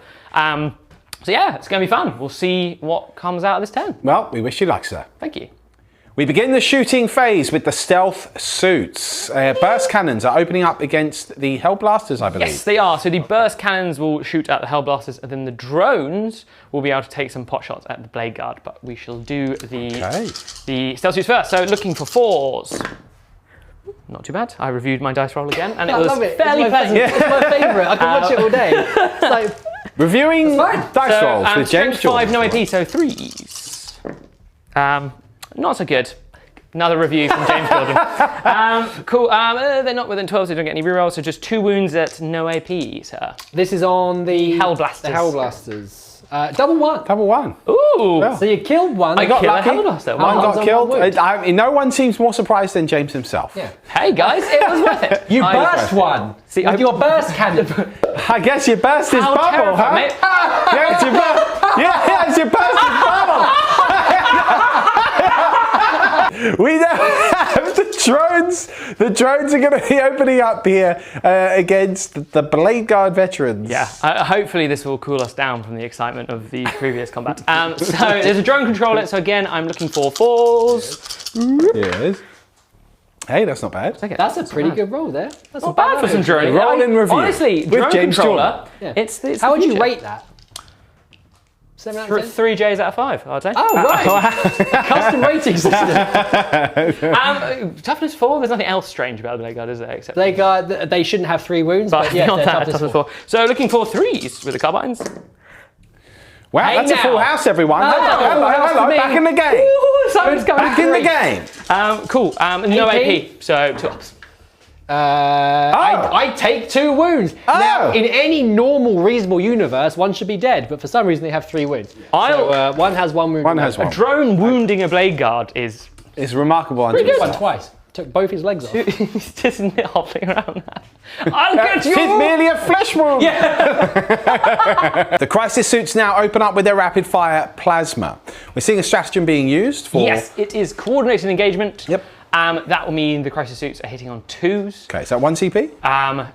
So yeah, it's going to be fun. We'll see what comes out of this turn. Well, we wish you luck, sir. Thank you. We begin the shooting phase with the stealth suits. Burst cannons are opening up against the Hellblasters, I believe. Yes, they are. So the burst cannons will shoot at the Hellblasters, and then the drones will be able to take some pot shots at the Blade Guard. But we shall do the stealth suits first. So looking for 4s. Not too bad. I reviewed my dice roll again, and it I was love it. fairly pleasant. It's my favourite. I can watch it all day. It's like, Reviewing dice rolls with James strength 5, Jordan. no AP, so 3s. Not so good. Another review from James Jordan. Cool. They're not within 12, so you don't get any rerolls. So just 2 wounds at no AP, sir. this is on the Hellblasters. The Hellblasters. Double one. Double one. Ooh. Well. So you killed one. I got Kill a lucky. Hellblaster. One one's got on killed. one wound. No one seems more surprised than James himself. Yeah. Hey guys, it was worth it. You I- burst one. See, with I- your burst cannon. I guess you burst his How bubble, huh? terrifying, mate. Yes, you burst. Yes, you burst his bubble. We now have the drones. The drones are going to be opening up here against the Blade Guard veterans. Yeah, hopefully this will cool us down from the excitement of the previous combat. So there's a drone controller, so again, I'm looking for 4s. Yes. Hey, that's not bad. Okay, That's a pretty good roll there. That's not bad for some drone. Roll in review Honestly, with drone James controller, Jordan. it's How the would you future. rate that? 7 out of 10? 3 J's out of 5, I'd say. Oh, right. Custom rating system. Toughness 4, there's nothing else strange about the Blade Guard, is there? Except They shouldn't have 3 wounds, but yeah, beyond they're that, toughness toughness 4. 4. So looking for 3s with the carbines. Wow, Hey that's a now. full house, everyone. Oh, hello, house hello, for me. back in the game. Ooh, Simon's coming Back in the through. game. Cool, no AP? AP, so 2 ups. I take 2 wounds. Now, in any normal, reasonable universe, one should be dead, but for some reason they have 3 wounds. So one has 1 wound. One has one. Drone wounding a Blade Guard is It's remarkable. Unto One itself. twice. Took both his legs off. he's just hopping around that. I'll get It's you! merely a flesh wound. The crisis suits now open up with their rapid fire plasma. We're seeing a stratagem being used for. Yes, it is coordinated engagement. Yep. That will mean the crisis suits are hitting on 2s. Okay, is that 1 CP?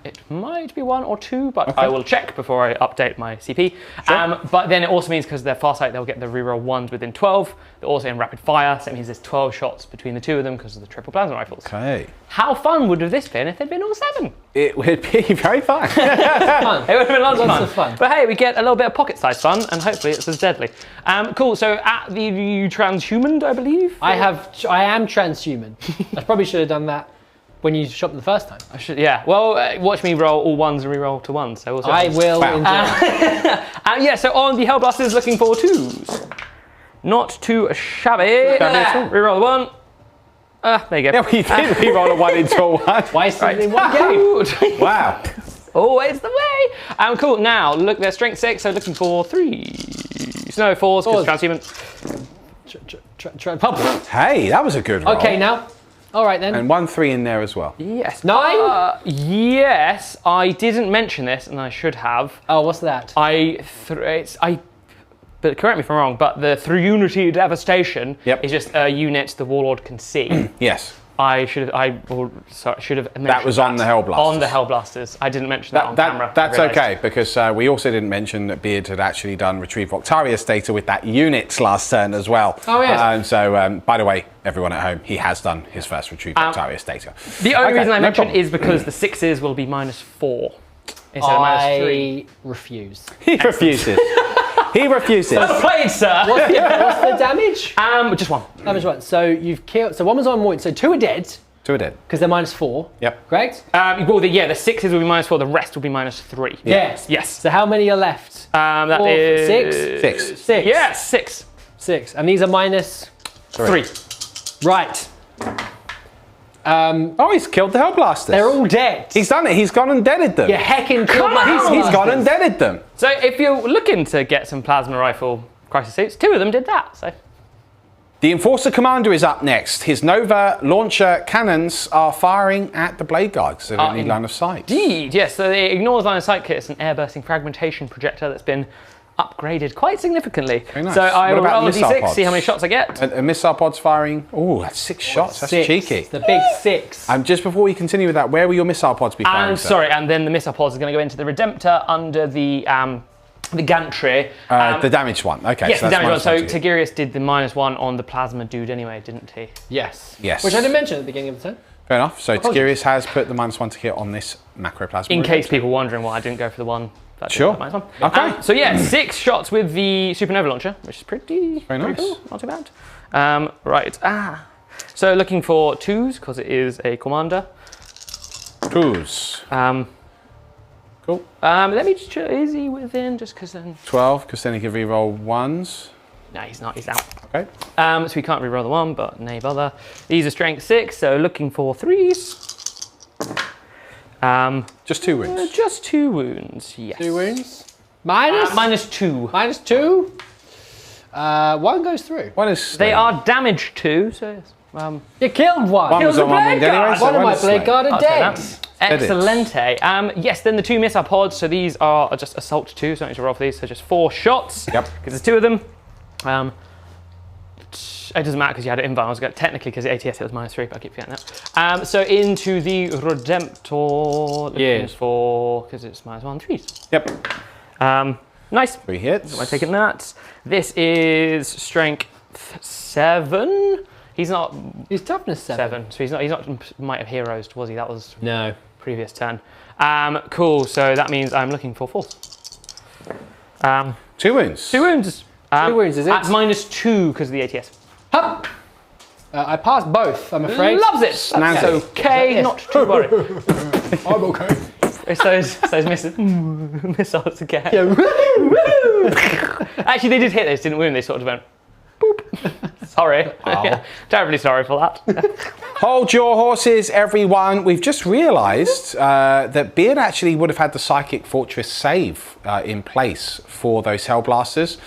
It might be 1 or 2, but I will check before I update my CP. Sure. But then it also means because they're farsight, they'll get the reroll 1s within 12. They're also in rapid fire, so it means there's 12 shots between the two of them because of the triple plasma rifles. Okay. How fun would have this been if they'd been all 7? It would be very fun. It would have been lots of fun. But hey, we get a little bit of pocket-sized fun, and hopefully it's as deadly. Cool. So at the transhuman, I believe. I am transhuman. I probably should have done that when you shot them the first time. I should. Yeah. Well, watch me roll all 1s and re-roll to 1s. So also. I will enjoy. Yeah. So on the Hellblasters, looking for 2s. Not too shabby. Re-roll the 1. There you go. Yeah, we did re-roll a 1 into a 1. Why is it in one game? Wow. Always the way. Cool. Now look, they're strength 6, so looking for 3s. No 4s because transhuman. Hey, that was a good roll. Okay, now. All right then. And 1 3 in there as well. Yes. 9? Yes, I didn't mention this, and I should have. Oh, what's that? But correct me if I'm wrong, but the through Unity Devastation Yep. is just a unit the Warlord can see. Yes. I should have mentioned That was on the Hellblasters. On the Hellblasters. I didn't mention that on camera. That's okay, because we also didn't mention that Beard had actually done Retrieve Octarius data with that unit last turn as well. Oh, yes. So, by the way, everyone at home, he has done his first Retrieve Octarius data. The only reason I mentioned is because the 6s will be -4 instead of -3. I refuse. He refuses. He refuses. Played, sir. What's the damage? Just 1. Damage 1. So you've killed. So 1 was on wound. So 2 are dead 2 are dead. because they're -4. Yep. Correct? Well, the 6s will be -4. The rest will be -3. Yes. Yes. So how many are left? That 4, is 6. 6. Yes, 6. 6. And these are -3. Right. Oh, he's killed the Hellblasters. They're all dead. He's done it. He's gone and deaded them. You heckin' killed my He's gone and deaded them. So if you're looking to get some plasma rifle crisis suits, 2 of them did that. So The Enforcer Commander is up next. His Nova launcher cannons are firing at the Blade Guards. So they don't need line of sight. indeed, yes. So it ignores line of sight kit. It's an air bursting fragmentation projector that's been upgraded quite significantly. Very nice. So I What will about roll a missile d6, pods? see how many shots I get. A missile pod's firing. Oh, that's 6 shots. That's 6. cheeky. The big 6. Just before we continue with that, where will your missile pods be firing? And sorry, and then the missile pods are going to go into the Redemptor under the gantry. The damaged one. Okay. Yes, the that's damage one. So -1 to you. Tigurius did the -1 on the plasma dude anyway, didn't he? Yes. Yes. Which I didn't mention at the beginning of the turn. Fair enough. So Tigurius has put the -1 to hit on this macroplasma. In case people wondering why I didn't go for the one. That Sure. did -1. Okay. So yeah, 6 shots with the supernova launcher, which is pretty nice. cool. Not too bad. Right. So looking for 2s because it is a commander. 2s. Cool. Let me just check. Is he within? Just because then. 12, because then he can re-roll 1s. No, he's not. He's out. Okay. So we can't re-roll the 1, but nay bother. These are strength 6, so looking for 3s. Just 2 wounds. Just 2 wounds. Yes. 2 wounds. Minus? -2. -2. 1 goes through. One is. They are damaged 2, so yes. You killed one. One was the on 1 Blade wound anyway. Guard. So One of my is Blade slain. Guard are I'll take dead. that. Excellente. Yes, then the 2 missile pods. So these are just assault 2, so I don't need to roll for these. So just 4 shots. Yep. Because there's 2 of them. It doesn't matter because you had it in vials. Technically, because the ATS it was -3, but I keep forgetting that. So into the Redemptor. Looking for, because it's -1, 3s. Yep. Nice. 3 hits. Am I taking that? This is strength 7. He's not He's toughness 7. so he's not Might of Heroes, was he? That was No. previous turn. Cool, so that means I'm looking for 4s. 2 wounds. 2 wounds. 2 wounds, is it? At -2 because of the ATS. Hup. I passed both, I'm afraid. Loves it. Snazzy. That's okay, Yes. not to worry. I'm okay. It's those missiles again. Actually, they did hit those, didn't wound. They sort of went boop. Sorry. Yeah, terribly sorry for that. Hold your horses, everyone. We've just realised that Beard actually would have had the Psychic Fortress save in place for those Hellblasters.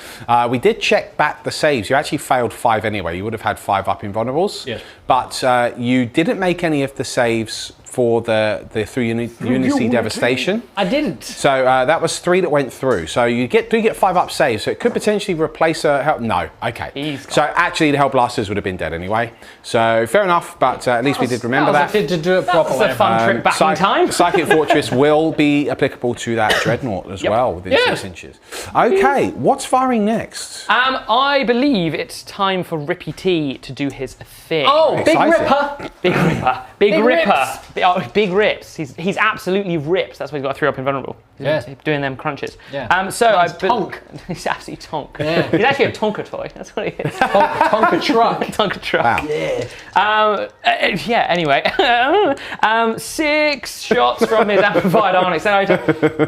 We did check back the saves. You actually failed 5 anyway. You would have had 5 up invulnerables. Yes. But you didn't make any of the saves for the 3 Unity Devastation. I didn't. So that was 3 that went through. So you do get 5 up saves. So it could potentially replace a help. No, okay. So actually the Hellblasters would have been dead anyway. So fair enough, but at least we did remember that. To do it properly. That's a fun trip back in time. Psychic Fortress will be applicable to that Dreadnought as well within 6 inches. Okay, what's firing next? I believe it's time for Rippy T to do his thing. Oh, Big Exciting. Ripper. Big Ripper. Big Ripper. Rips. Oh, Big Rips. He's absolutely ripped. That's why he's got 3 up invulnerable. Yes. Doing them crunches. Yeah. So Nice tonk. He's absolutely tonk. Yeah. He's actually a Tonka toy. That's what he is. Tonka truck. Tonka truck. Wow. Yeah. Anyway, 6 shots from his amplified armor accelerator.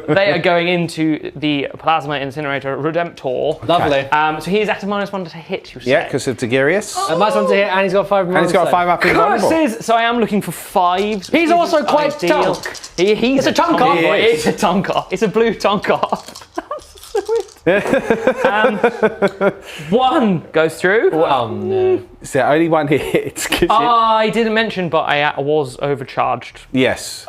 They are going into the plasma incinerator Redemptor. Lovely. So he is at a -1 to hit. You Yeah, say. because of Degarius. Nice one to hit, and he's got 5 more. And he's got 5 up invulnerable. Curses. So I am looking for 5. He's also quite ideal. tonk. He's It's a Tonka. Boy. It's a Tonka. It's a blue Tonka. 1 goes through. Oh no. Is there only 1 hit? I didn't mention, but I was overcharged. Yes.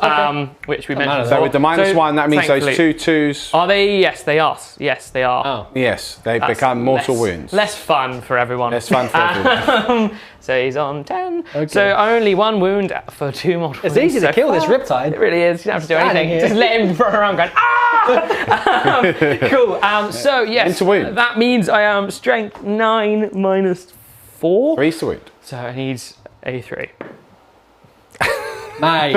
Which we matter. mentioned. So with the -1, that means those thankfully- 2 2s. Are they? Yes, they are. Yes, they are. Oh. Yes, they That's become mortal less- wounds. Less fun for everyone. Less fun for everyone. So he's on 10. Okay. So only 1 wound for 2 mortal It's wounds easy to so kill this far. Riptide. It really is. You don't have to do Standing anything. here. Just let him run around going, ah! Cool. So yes, Into wound. that means I am strength 9 -4. 3's to wound. So I need a 3. Mate.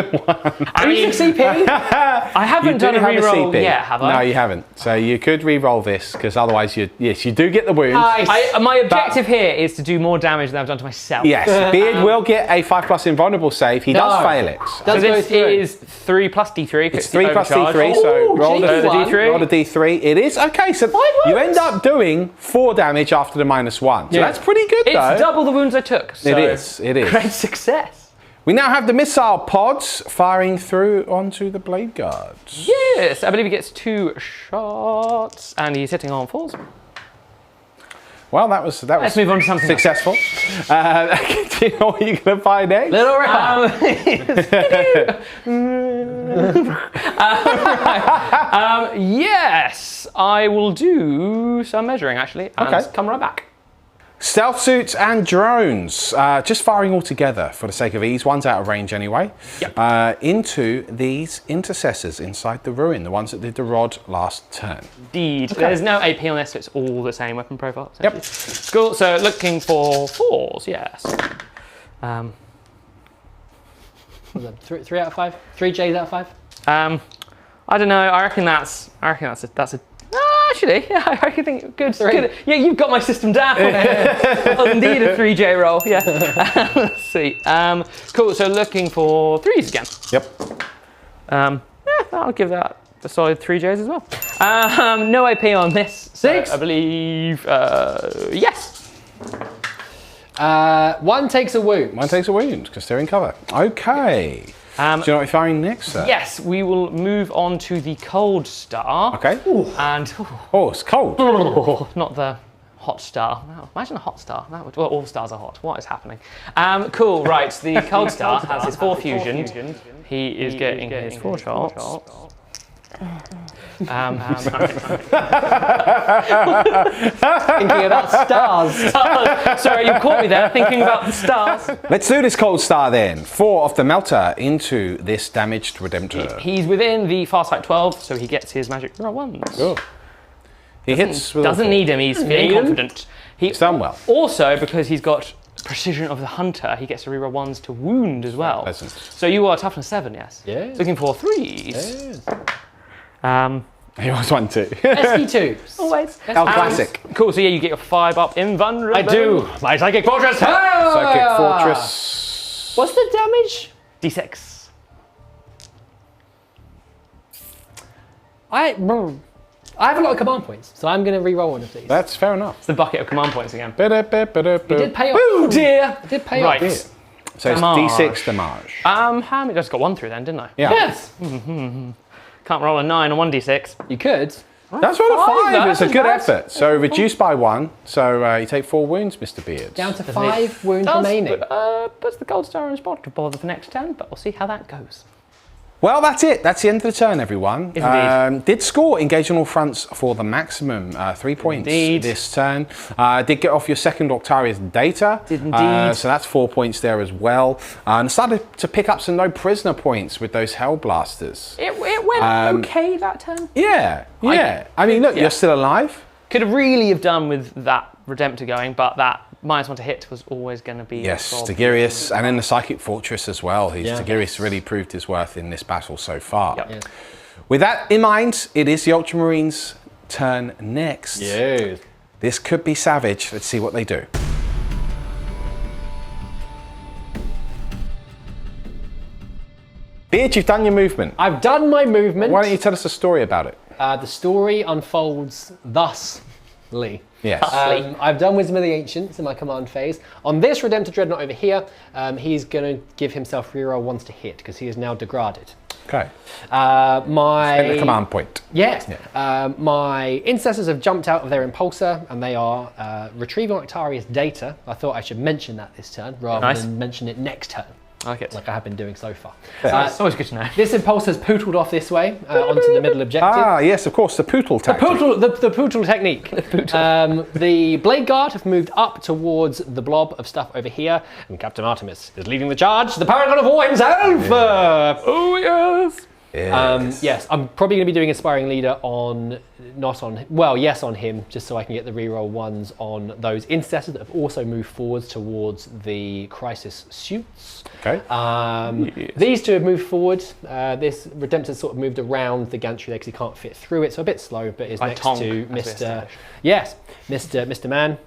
I mean, CP. I haven't done a have reroll CP. yet, have I? No, you haven't. So you could re-roll this, because otherwise you do get the wound. Nice. My objective here is to do more damage than I've done to myself. Yes, Beard will get a 5+ invulnerable save. He does fail it. So Does go this through. is 3 plus D3. It's 3 plus D3, so roll the D3. Roll the D3. It is okay. So you end up doing 4 damage after the -1. So Yeah. that's pretty good, It's though. double the wounds I took. So It is. It is. Great success. We now have the missile pods firing through onto the blade guards. Yes, I believe he gets 2 shots, and he's hitting on 4s. Well, that was Let's move on to something else. successful. Do you know what you're going to find next? Little Ripper. Yes, I will do some measuring actually, and Okay. come right back. Stealth suits and drones, just firing all together for the sake of ease. One's out of range anyway. Yep. Into these intercessors inside the ruin, the ones that did the rod last turn. Indeed. There's no AP on this, so it's all the same weapon profile. Yep. Cool. So looking for 4s, yes. 3 out of 5. 3 J's out of 5. I don't know. I reckon that's a. Actually, yeah, I reckon think good. Yeah, you've got my system down. Indeed, a 3J roll. Yeah. Let's see. Cool. So looking for 3s again. Yep. Yeah, I'll give that a solid 3Js as well. No AP on this. 6? So I believe. Yes. 1 takes a wound. One takes a wound because they're in cover. Okay. Do you know what we're firing next, sir? Yes, we will move on to the Cold Star. Okay. And Oh, it's cold. not the hot star. No, imagine a hot star. That would, well, all stars are hot. What is happening? Cool. Right. The Cold Star has his 4 fusion. He is getting his 4 shots. Thinking about stars. Sorry, you caught me there thinking about the stars. Let's do this cold star then. 4 of the melter into this damaged Redemptor. He's within the Farsight 12, so he gets his magic roll 1s. Cool. He hits with all Doesn't 4. need him, he's feeling confident. He's done well. Also, because he's got Precision of the Hunter, he gets to reroll 1s to wound as well. Pleasant. So you are toughness 7, yes? Yes. Looking for 3s. He was 1 too. ST2. Always. El Classic. Cool, so yeah, you get your 5 up invulnerable. I do. My Psychic Fortress. Psychic Fortress. What's the damage? D6. I haven't got command points, so I'm going to re-roll one of these. That's fair enough. It's the bucket of command points again. It did pay off. Oh dear! It did pay Right. off. So it's Damage. D6 damage. How many? I just got 1 through then, didn't I? Yeah. Yes. Can't roll a 9 on 1d6. You could. That's rolled a 5. It's a good That's effort. So reduced by 1. So you take 4 wounds, Mr. Beard. Down to 5 wounds remaining. Puts the gold star in spot to bother for next turn, but we'll see how that goes. Well, that's it. That's the end of the turn, everyone. Indeed. Did score engage on all fronts for the maximum 3 points this turn. Did get off your second Octarius data. Did indeed. So that's 4 points there as well. And started to pick up some no prisoner points with those Hell Blasters. It went okay that turn. Yeah. I mean, look, you're still alive. Could have really have done with that Redemptor going, but that -1 to hit was always going to be. Yes, Tigirius, and in the Psychic Fortress as well. Tigirius really proved his worth in this battle so far. Yep. Yes. With that in mind, it is the Ultramarines' turn next. Yes. This could be savage. Let's see what they do. Beard, you've done your movement. I've done my movement. Why don't you tell us a story about it? The story unfolds thusly. Yes. I've done Wisdom of the Ancients in my command phase. On this Redemptor Dreadnought over here, he's going to give himself reroll 1s to hit because he is now degraded. Okay. My the command point. Yes. My Intercessors have jumped out of their Impulsor and they are retrieving Octarius data. I thought I should mention that this turn rather than mention it next turn. I like it. Like I have been doing so far. It's always good to know. This Impulsor's pootled off this way onto the middle objective. Ah, yes, of course, the Pootle tactic. The pootle technique. The Blade Guard have moved up towards the blob of stuff over here, and Captain Artemis is leading the charge. The Paragon of War himself! Oh, yes! Yes, I'm probably going to be doing Inspiring Leader on, yes on him, just so I can get the reroll 1s on those Intercessors that have also moved forwards towards the Crisis Suits. Okay. These two have moved forward. This Redemptor's sort of moved around the gantry there because he can't fit through it, so a bit slow, but is next to Mr. Yes, Mr. Man.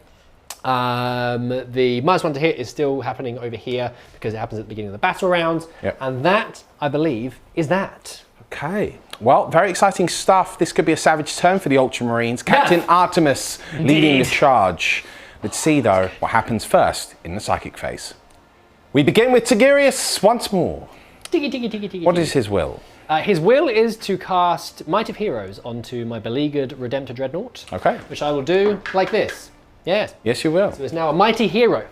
The -1 to hit is still happening over here because it happens at the beginning of the battle round. Yep. And that, I believe, is that. Okay. Well, very exciting stuff. This could be a savage turn for the Ultramarines. Captain Artemis leading the charge. Let's see, though, what happens first in the psychic phase. We begin with Tigirius once more. What is his will? His will is to cast Might of Heroes onto my beleaguered Redemptor Dreadnought. Okay. Which I will do like this. Yes. Yes, you will. So it's now a mighty hero.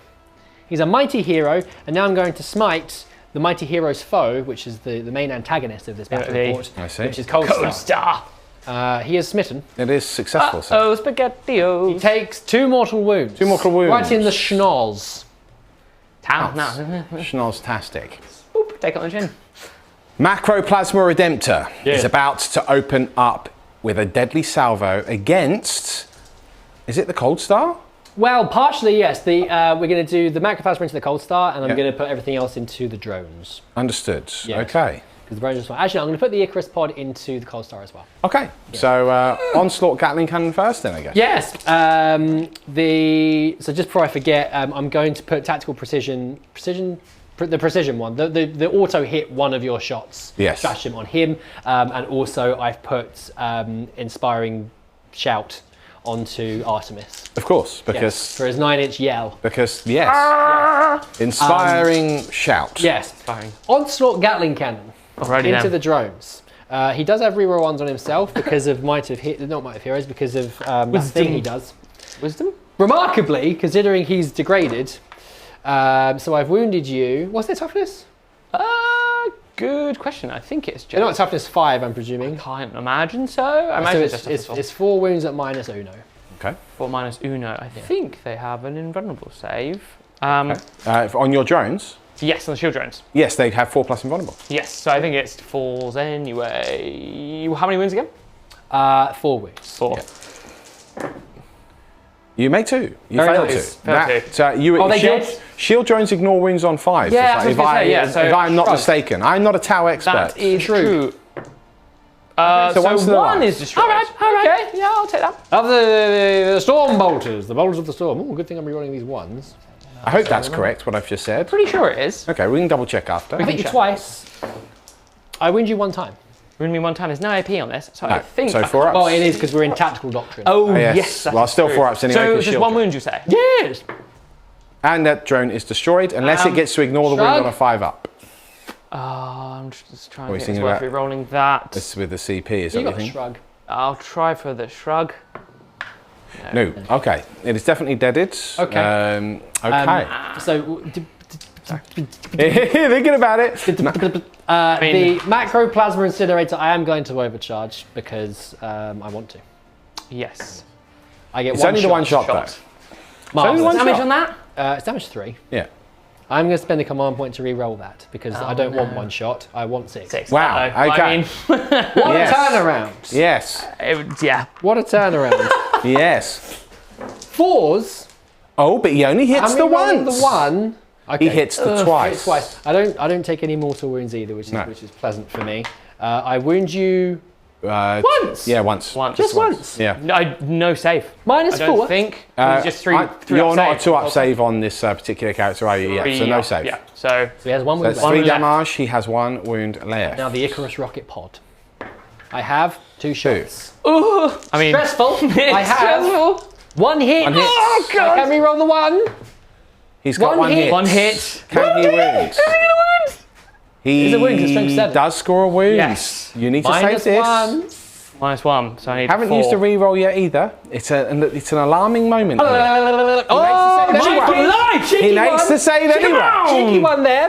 He's a mighty hero, and now I'm going to smite the mighty hero's foe, which is the main antagonist of this battle report, I see. which is Cold Star. He is smitten. It is successful, sir. Oh, spaghetti-o. He takes 2 mortal wounds. 2 mortal wounds. Right in the schnoz. Schnoztastic. Boop, take it on the chin. Macroplasma Redemptor is about to open up with a deadly salvo against... Is it the Cold Star? Well, partially, yes. We're going to do the Macroplasma into the Cold Star, and I'm going to put everything else into the drones. Understood. Yes. Okay. Because the drones are fine. Actually, I'm going to put the Icarus pod into the Cold Star as well. Okay. So Onslaught Gatling Cannon first, then I guess. Yes. So just before I forget, I'm going to put Tactical Precision, the Precision one, the auto hit one of your shots. Yes. Stratagem on him, and also I've put Inspiring Shout onto Artemis. Of course, because for his 9-inch yell. Because inspiring shout. Yes. Inspiring. Onslaught Gatling Cannon into the drones. He does have reroll 1s on himself because of not Might of Heroes, because of that thing he does. Wisdom? Remarkably, considering he's degraded. So I've wounded you. What's their toughness? Good question. I think it's just... They're not toughness 5, I'm presuming. Can't imagine so. I imagine it's 4 wounds at -1. Okay. 4 -1. I think they have an invulnerable save. On your drones? Yes, on the shield drones. Yes, they have 4+ invulnerable. Yes, so I think it falls anyway. How many wounds again? 4 wounds. 4. Yeah. You make 2. You failed 2. They did? Shield drones ignore wounds on 5. Yeah, if I'm not mistaken. I'm not a Tau expert. That is true. So one is destroyed. All right. Okay, yeah, I'll take that. Of the Storm Bolters, the Bolters of the Storm. Oh, good thing I'm rerolling these 1s. I hope that's correct, what I've just said. Pretty sure it is. Okay, we can double check after. I hit you twice. I wound you 1 time. Wound me 1 time. There's no AP on this, so I think... So 4 ups. Well, it is because we're in Tactical Doctrine. Oh, yes. Well, still 4 ups anyway. So just 1 wound, you say? Yes. And that drone is destroyed unless it gets to ignore the wound on a 5 up. I'm just trying to think it's worth re-rolling that. This is with the CP, is that what you think? Shrug. I'll try for the shrug. No. Okay. It is definitely deaded. Okay. Okay. So, Thinking about it. mean- the macro plasma incinerator, I am going to overcharge because I want to. Yes. I get It's only the one shot though. Marvelous. one Damage shot. on that? It's damage 3. Yeah. I'm going to spend a command point to re-roll that because I don't want one shot. I want 6. 6. Wow, Uh-oh. okay. I mean, What Yes. a turnaround! Yes. yeah. What a turnaround! Yes. 4s. Oh, but he only hits I'm the re-rolling once. the 1. Okay. He hits the twice. Hits twice. I don't take any mortal wounds either, which is pleasant for me. I wound you once. Yeah, once. Just once. Yeah. No save. Minus I don't 4. think. It's just three You're up not a save. 2-up save on this particular character, are you? Yeah, so no save. Yeah. So So he has 1 wound That's left. 3 wound left. damage. He has 1 wound left. Now the Icarus rocket pod. I have 2 shots. I mean, Stressful. I have stressful. 1 hit. One hit. Oh I god. can re-roll the 1. He's got One 1 hit. hit. 1 hit. Can he wound? He It's a wound, 'cause strength 7. does score a wound. Yes. You need to Minus save this. 1. -1. So I need Haven't 4. used a reroll yet either. It's an alarming moment. here. Oh, He makes the save cheeky anyway. lie, cheeky He makes one. the save anyway. Cheeky one there.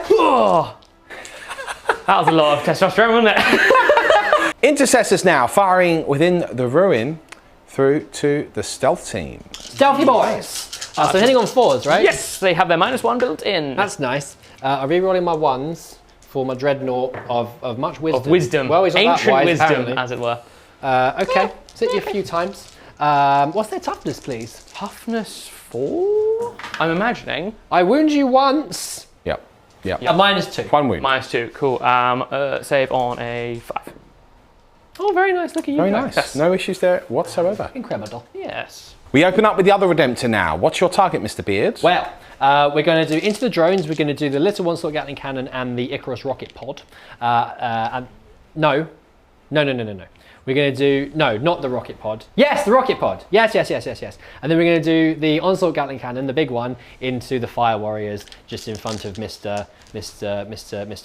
That was a lot of testosterone, wasn't it? Intercessors now firing within the ruin through to the stealth team. Stealthy boys. So hitting on 4s, right? Yes, they have their -1 built in. That's nice. I'm re-rolling my 1s for my dreadnought of much wisdom. of wisdom. Well, he's not that Ancient wise, wisdom, apparently. as it were. Okay, so hit you a few times. What's their toughness, please? Toughness 4? I'm imagining. I wound you once. Yep. Yep. A -2. 1 wound. -2. Cool. Save on a 5. Oh, very nice. Look at you. Very guys. nice. Yes. No issues there whatsoever. Incredible. Yes. We open up with the other Redemptor now. What's your target, Mr. Beard? Well, we're going to do into the drones. We're going to do the little one-slot Gatling cannon and the Icarus rocket pod. And no. We're going to do not the rocket pod. Yes, the rocket pod. Yes. And then we're going to do the onslaught Gatling cannon, the big one, into the fire warriors, just in front of Mr.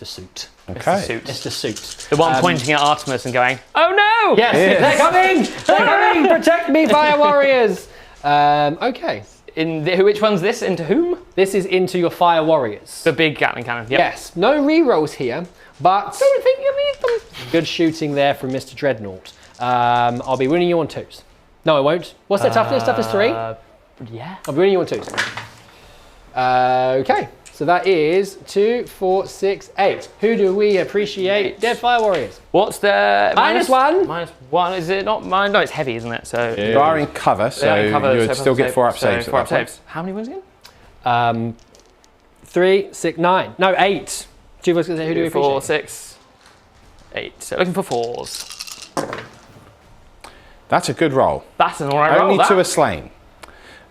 Suit. Okay. Suit. Mr. Suit. The one pointing at Artemis and going, "Oh no!" Yes, they're coming! They're coming! Protect me, fire warriors! Okay. Which one's this? Into whom? This is into your fire warriors. The big Gatling cannon. Yep. Yes, no re-rolls here, but Don't think you need them. good shooting there from Mr. Dreadnought. I'll be winning you on 2s. No, I won't. What's their toughness? Toughness 3? Yeah. I'll be winning you on 2s. Okay, so that is 2, 4, 6, 8. Who do we appreciate? Dead fire warriors. What's the -1? -1. Is it not mine? No, it's heavy, isn't it? So You are in cover, so yeah, cover, you would so still get 4-up so saves. at 4-up that point. saves. How many wins again? 3, 6, 9. No, 8. Who do we 2, appreciate? 4, 6, 8. So looking for 4s. That's a good roll. That's an alright roll. Only that. 2 are slain.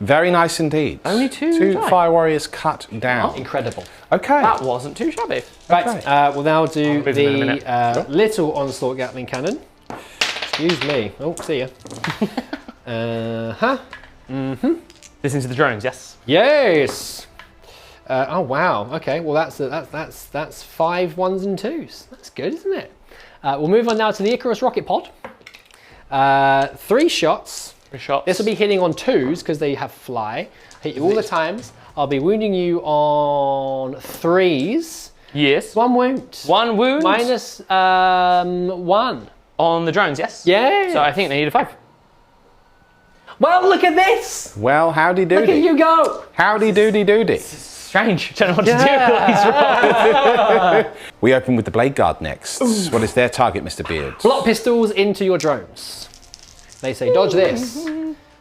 Very nice indeed. Only 2. 2 die. fire warriors cut down. Incredible. Okay. That wasn't too shabby. Right, Okay. we'll now do move them in a minute. the little onslaught Gatling cannon. Excuse me. Oh, see ya. Listen to the drones, yes. Yes. Oh wow. Okay. Well, that's 5 1s and 2s. That's good, isn't it? We'll move on now to the Icarus rocket pod. 3 shots. 3 shots. This will be hitting on 2s because they have fly. Hit you all the times. I'll be wounding you on 3s. Yes. 1 wound. 1 wound. Minus 1. On the drones, yes. Yeah. So I think they need a 5. Well, look at this. Well, howdy Look at doody. you go. Howdy doody doody. Strange. Don't know what to do with these rolls. We open with the Blade Guard next. What is their target, Mr. Beard? Block pistols into your drones. They say dodge this.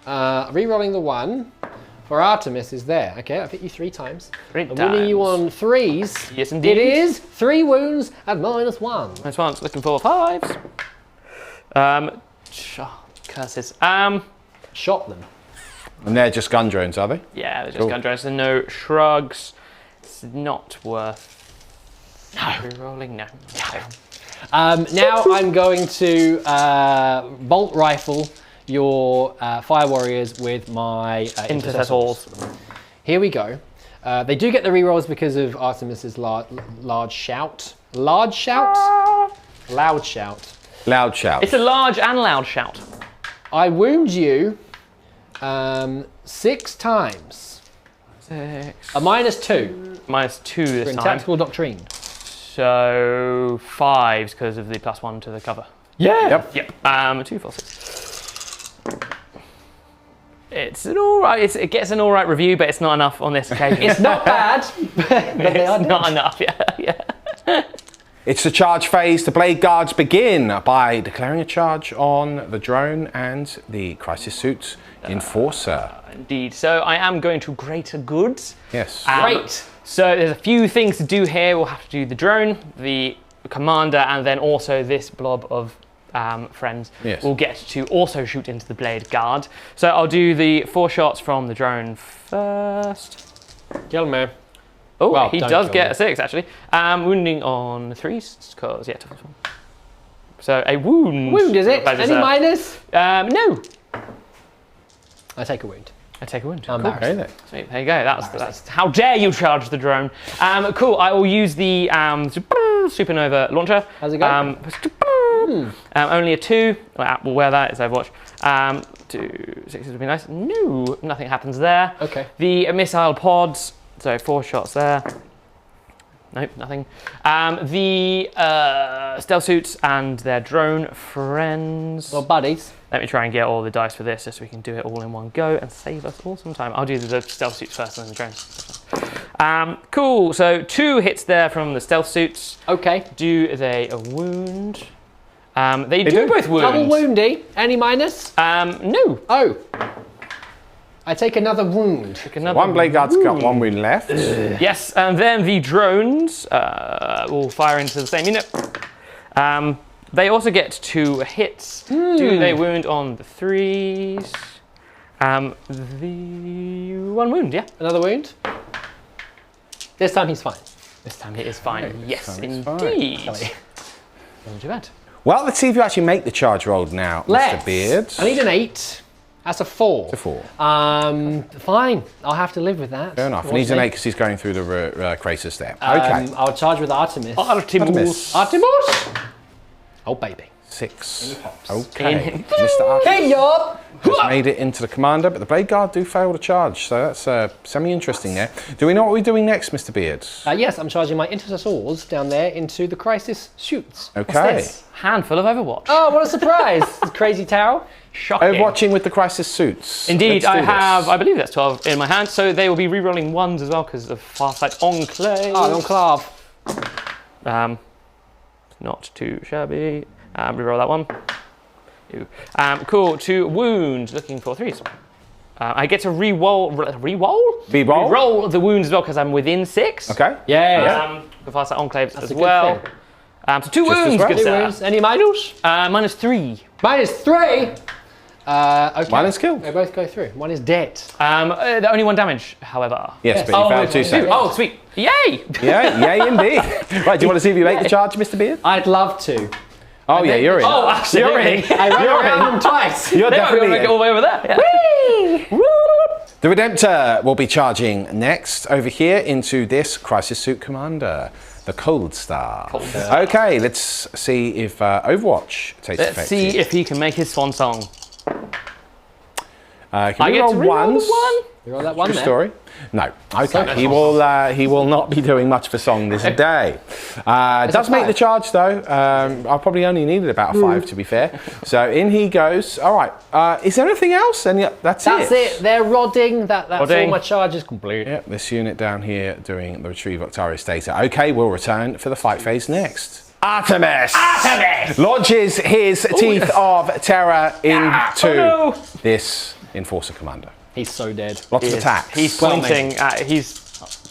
Re-rolling the 1 for Artemis is there. Okay, I've hit you 3 times. 3 I'm winning you on 3s. Yes, indeed. It is 3 wounds at -1. This one's looking for 5s. Curses. Shot them. And they're just gun drones, are they? Yeah, they're just Cool. gun drones. So no shrugs. It's not worth. Rolling. No. Now I'm going to bolt rifle your fire warriors with my intercessors. Here we go. They do get the rerolls because of Artemis's large shout. Large shout? Loud shout. Loud shout. It's a large and loud shout. I wound you 6 times. 6. A -2 -2 this in time. tactical doctrine. So 5s because of the +1 to the cover. Yeah. Yep. 2, 4, 6. It's an alright. It gets an alright review, but it's not enough on this occasion. It's not bad, but they are It's not enough. Yeah. It's the charge phase. The Blade Guards begin by declaring a charge on the drone and the Crisis Suit Enforcer. Indeed. So I am going to greater goods. Yes. great. So there's a few things to do here. We'll have to do the drone, the commander, and then also this blob of friends. Yes. We'll get to also shoot into the Blade Guard. So I'll do the 4 shots from the drone first. Kill me. Oh, Well, he don't does kill get me. a 6 actually. Wounding on 3s, cause yeah, tough one. So a wound. Wound, is it? That Any a- minus? No. I take a wound. I take a wound. I'm Cool. embarrassed. Okay then. Sweet, there you go. That's how dare you charge the drone. Cool. I will use the supernova launcher. How's it going? Only a 2. We'll wear that. It's Overwatch. 2 6 would be nice. No, nothing happens there. Okay. The missile pods. So 4 shots there. Nope, nothing. The stealth suits and their drone friends. Well, buddies. Let me try and get all the dice for this just so we can do it all in one go and save us all some time. I'll do the stealth suits first and then the drones. Cool, so 2 hits there from the stealth suits. Okay. Do they a wound? They do both wound. Double woundy. Any minus? No. Oh. I take another wound. Take another One Blade Guard's got wound. 1 wound left. Yes, and then the drones will fire into the same unit. They also get 2 hits. Do they wound on the 3s? The 1 wound, yeah. Another wound. This time he's fine. This time it is fine. Yes, time it's fine. indeed. Sorry. Not too bad. Well, let's see if you actually make the charge roll now, Let's. Mr. Beard. I need an 8. That's a 4. It's a 4. Fine. I'll have to live with that. Fair enough. He needs an 8 because he's going through the craters there. Um, Okay. I'll charge with Artemis. Artemis. Artemis? Oh, baby. 6. In- Okay. Mr. Artemis Hey, yo! has made it into the commander, but the Blade Guard do fail to charge, so that's semi-interesting there. Do we know what we're doing next, Mr. Beard? Yes, I'm charging my intercessors down there into the crisis shoots. Okay. This handful of Overwatch. Oh, what a surprise! This crazy towel. Shocking. Overwatching with the crisis suits. Indeed, Let's do I this. have, I believe that's 12 in my hand, so they will be re-rolling 1s as well because of Farsight Enclave. Oh, Enclave. Not too shabby. Re-roll that one. Ew. Cool, 2 wounds, looking for 3s. I get to re-roll the wounds as well because I'm within 6. Okay. Yeah. The Farsight Enclaves as a good well. thing. So 2 Just as wounds, well. good Two sir. wounds. Any minus? -3. -3. Okay. One is killed. They both go through. One is dead. Only 1 damage, however. Yes, but you failed 2 saves. Oh, sweet. Yay! Yeah, yay indeed. Right, do you want to see if you make the charge, Mr. Beard? I'd love to. Oh yeah, you're in. Oh, absolutely. You're in. I ran You're around in. them twice. You're They were going to definitely make it in. all the way over there. Yeah. The Redemptor will be charging next over here into this Crisis Suit Commander, the Cold Star. Okay, let's see if Overwatch takes Let's effect. see here. if he can make his swan song. Can I we get roll to re-roll the ones? 1? You roll that one True there. story? No. Okay. He will not be doing much for song this day. Does make the charge though. I probably only needed about a 5 to be fair. So in he goes. All right. Is there anything else? That's it. They're rodding. That's all Rodding. my charge is complete. Yep. This unit down here doing the retrieve Octarius data. Okay. We'll return for the fight phase next. Artemis! Launches his teeth of terror into this Enforcer Commander. He's so dead. Lots of attacks. He's Well, pointing at.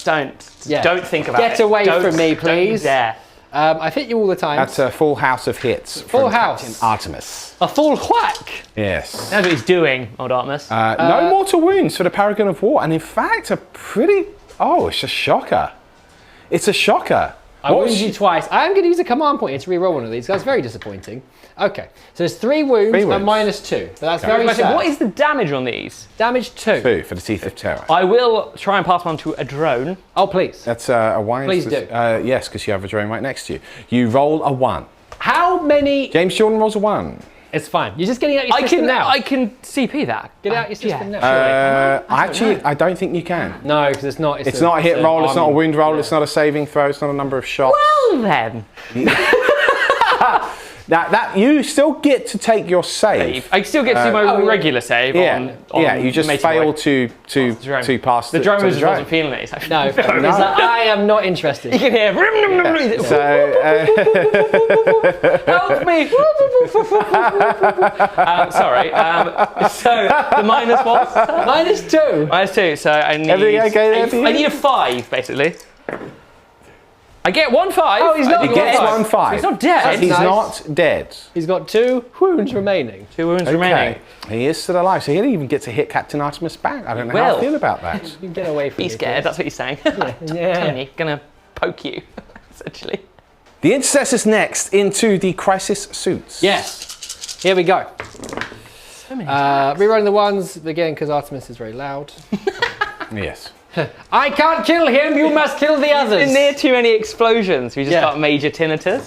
Don't think about it. Get away Don't- from me, please. Don't dare. I've hit you all the time. That's a full house of hits. Full from house. Captain Artemis. a full whack. Yes. That's what he's doing, old Artemis. No mortal wounds for the Paragon of War, and in fact, a pretty. Oh, it's a shocker. It's a shocker. I wounded you twice. I am going to use a command point here to re-roll one of these. That's very disappointing. Okay, so there's 3 wounds, Three wounds. and -2. So that's very Question, sad. what is the damage on these? Damage 2. 2 for the Teeth of Terror. I will try and pass one to a drone. Oh, please. That's a 1. Please do. Yes, because you have a drone right next to you. You roll a 1. How many... James Jordan rolls a 1. It's fine. You're just getting out your system now. I can CP that. Get out your system now. I don't think you can. No, because it's not. It's not a hit roll, it's not a wound roll, it's not a saving throw, it's not a number of shots. Well then. That you still get to take your save. I still get to do my regular save on you just fail to pass the drone was wasn't feeling it. It's No, I am not interested. You can hear help me. Sorry. So the minus what? -2. -2. So I need. Everything okay there for you? I need a 5 basically. I get 1 5. Oh, he's not. He gets 1 5. So he's not dead. He's not dead. He's got 2 wounds remaining. 2 wounds remaining. He is still alive, so he didn't even get to hit Captain Artemis back. I don't know how I feel about that. You can get away from Be me, scared, please. that's what you're saying. Yeah. Gonna poke you, essentially. The Intercessor's next into the crisis suits. Yes. Here we go. So many Rerolling the ones again because Artemis is very loud. Yes. I can't kill him. You must kill the others. near too many explosions. We just got major tinnitus.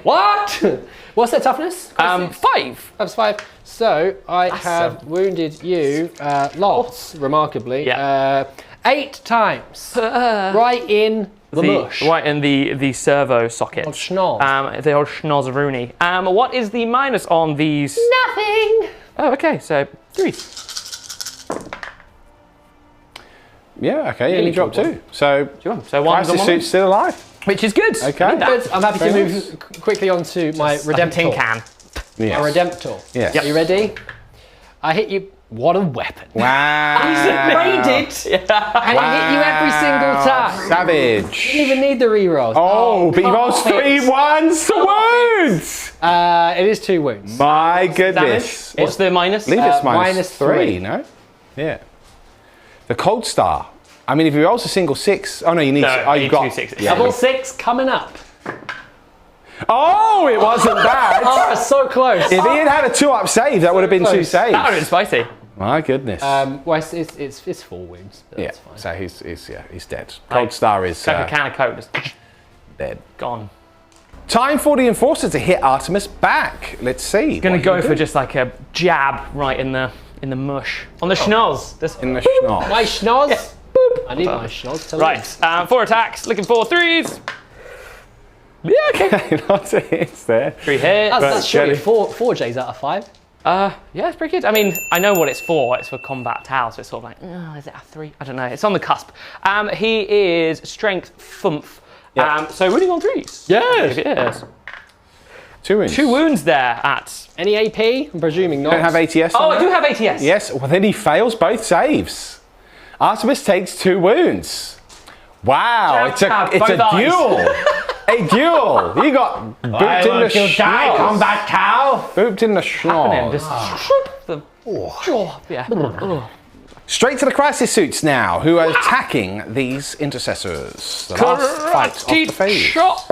What? What's their toughness? 5. That's 5. So I have wounded you lots, remarkably. 8 times. Right in the mush. Right in the servo socket. Old schnoz. The old schnoz-rooney. What is the minus on these? Nothing. Oh, okay. So 3. Yeah, okay, you dropped 2. So, So 1 crisis suit's still alive. which is good. Okay. Good. I'm happy to Very move quickly on to my Like a tin Redemptor. can. Yes. My Redemptor. Yes. Are you ready? I hit you. What a weapon. Wow. Made it. And I hit you every single time. Savage. You didn't even need the rerolls. Oh, but he rolls perfect. 3 ones to wounds. It is 2 wounds. My goodness. What's the minus? I believe it's minus -3, 3. no? Yeah. The Cold Star. I mean, if he rolls a single 6, oh no, you need. you got 2 6s. Yeah. Double 6 coming up. Oh, it wasn't bad. Oh, so close. If he had had a 2-up save, that would have been 2 close. saves. That would have been spicy. My goodness. Well, it's 4 wounds. But Yeah. that's fine. So he's dead. Cold Star is Like a can of Coke, just dead. gone. Time for the Enforcer to hit Artemis back. Let's see. Gonna what go he for can do. just like a jab right in the mush. On the schnoz. in the schnoz. My schnoz. Boop. I need my schnoz to Right, 4 attacks, looking for 3s. Yeah, okay. Lots of hits there. 3 hits. That's surely Jelly. 4 J's out of 5. Yeah, it's pretty good. I mean, I know what it's for. It's for combat Tau, so it's sort of like, is it a 3? I don't know. It's on the cusp. He is strength fumph. Yep. So running on 3s. Yes. Yes. 2 wounds. 2 wounds there at. Any AP? I'm presuming not. Don't have ATS. Oh, on I that? do have ATS. Yes. Well, then he fails both saves. Artemis takes 2 wounds. Wow, it's a both eyes. duel. A duel. You got booped in the schnoz. combat cow. Booped in the Happening, schnoz. just the jaw. Yeah. Ugh. Straight to the crisis suits now, who are attacking these intercessors. The last fight of the phase. Chop.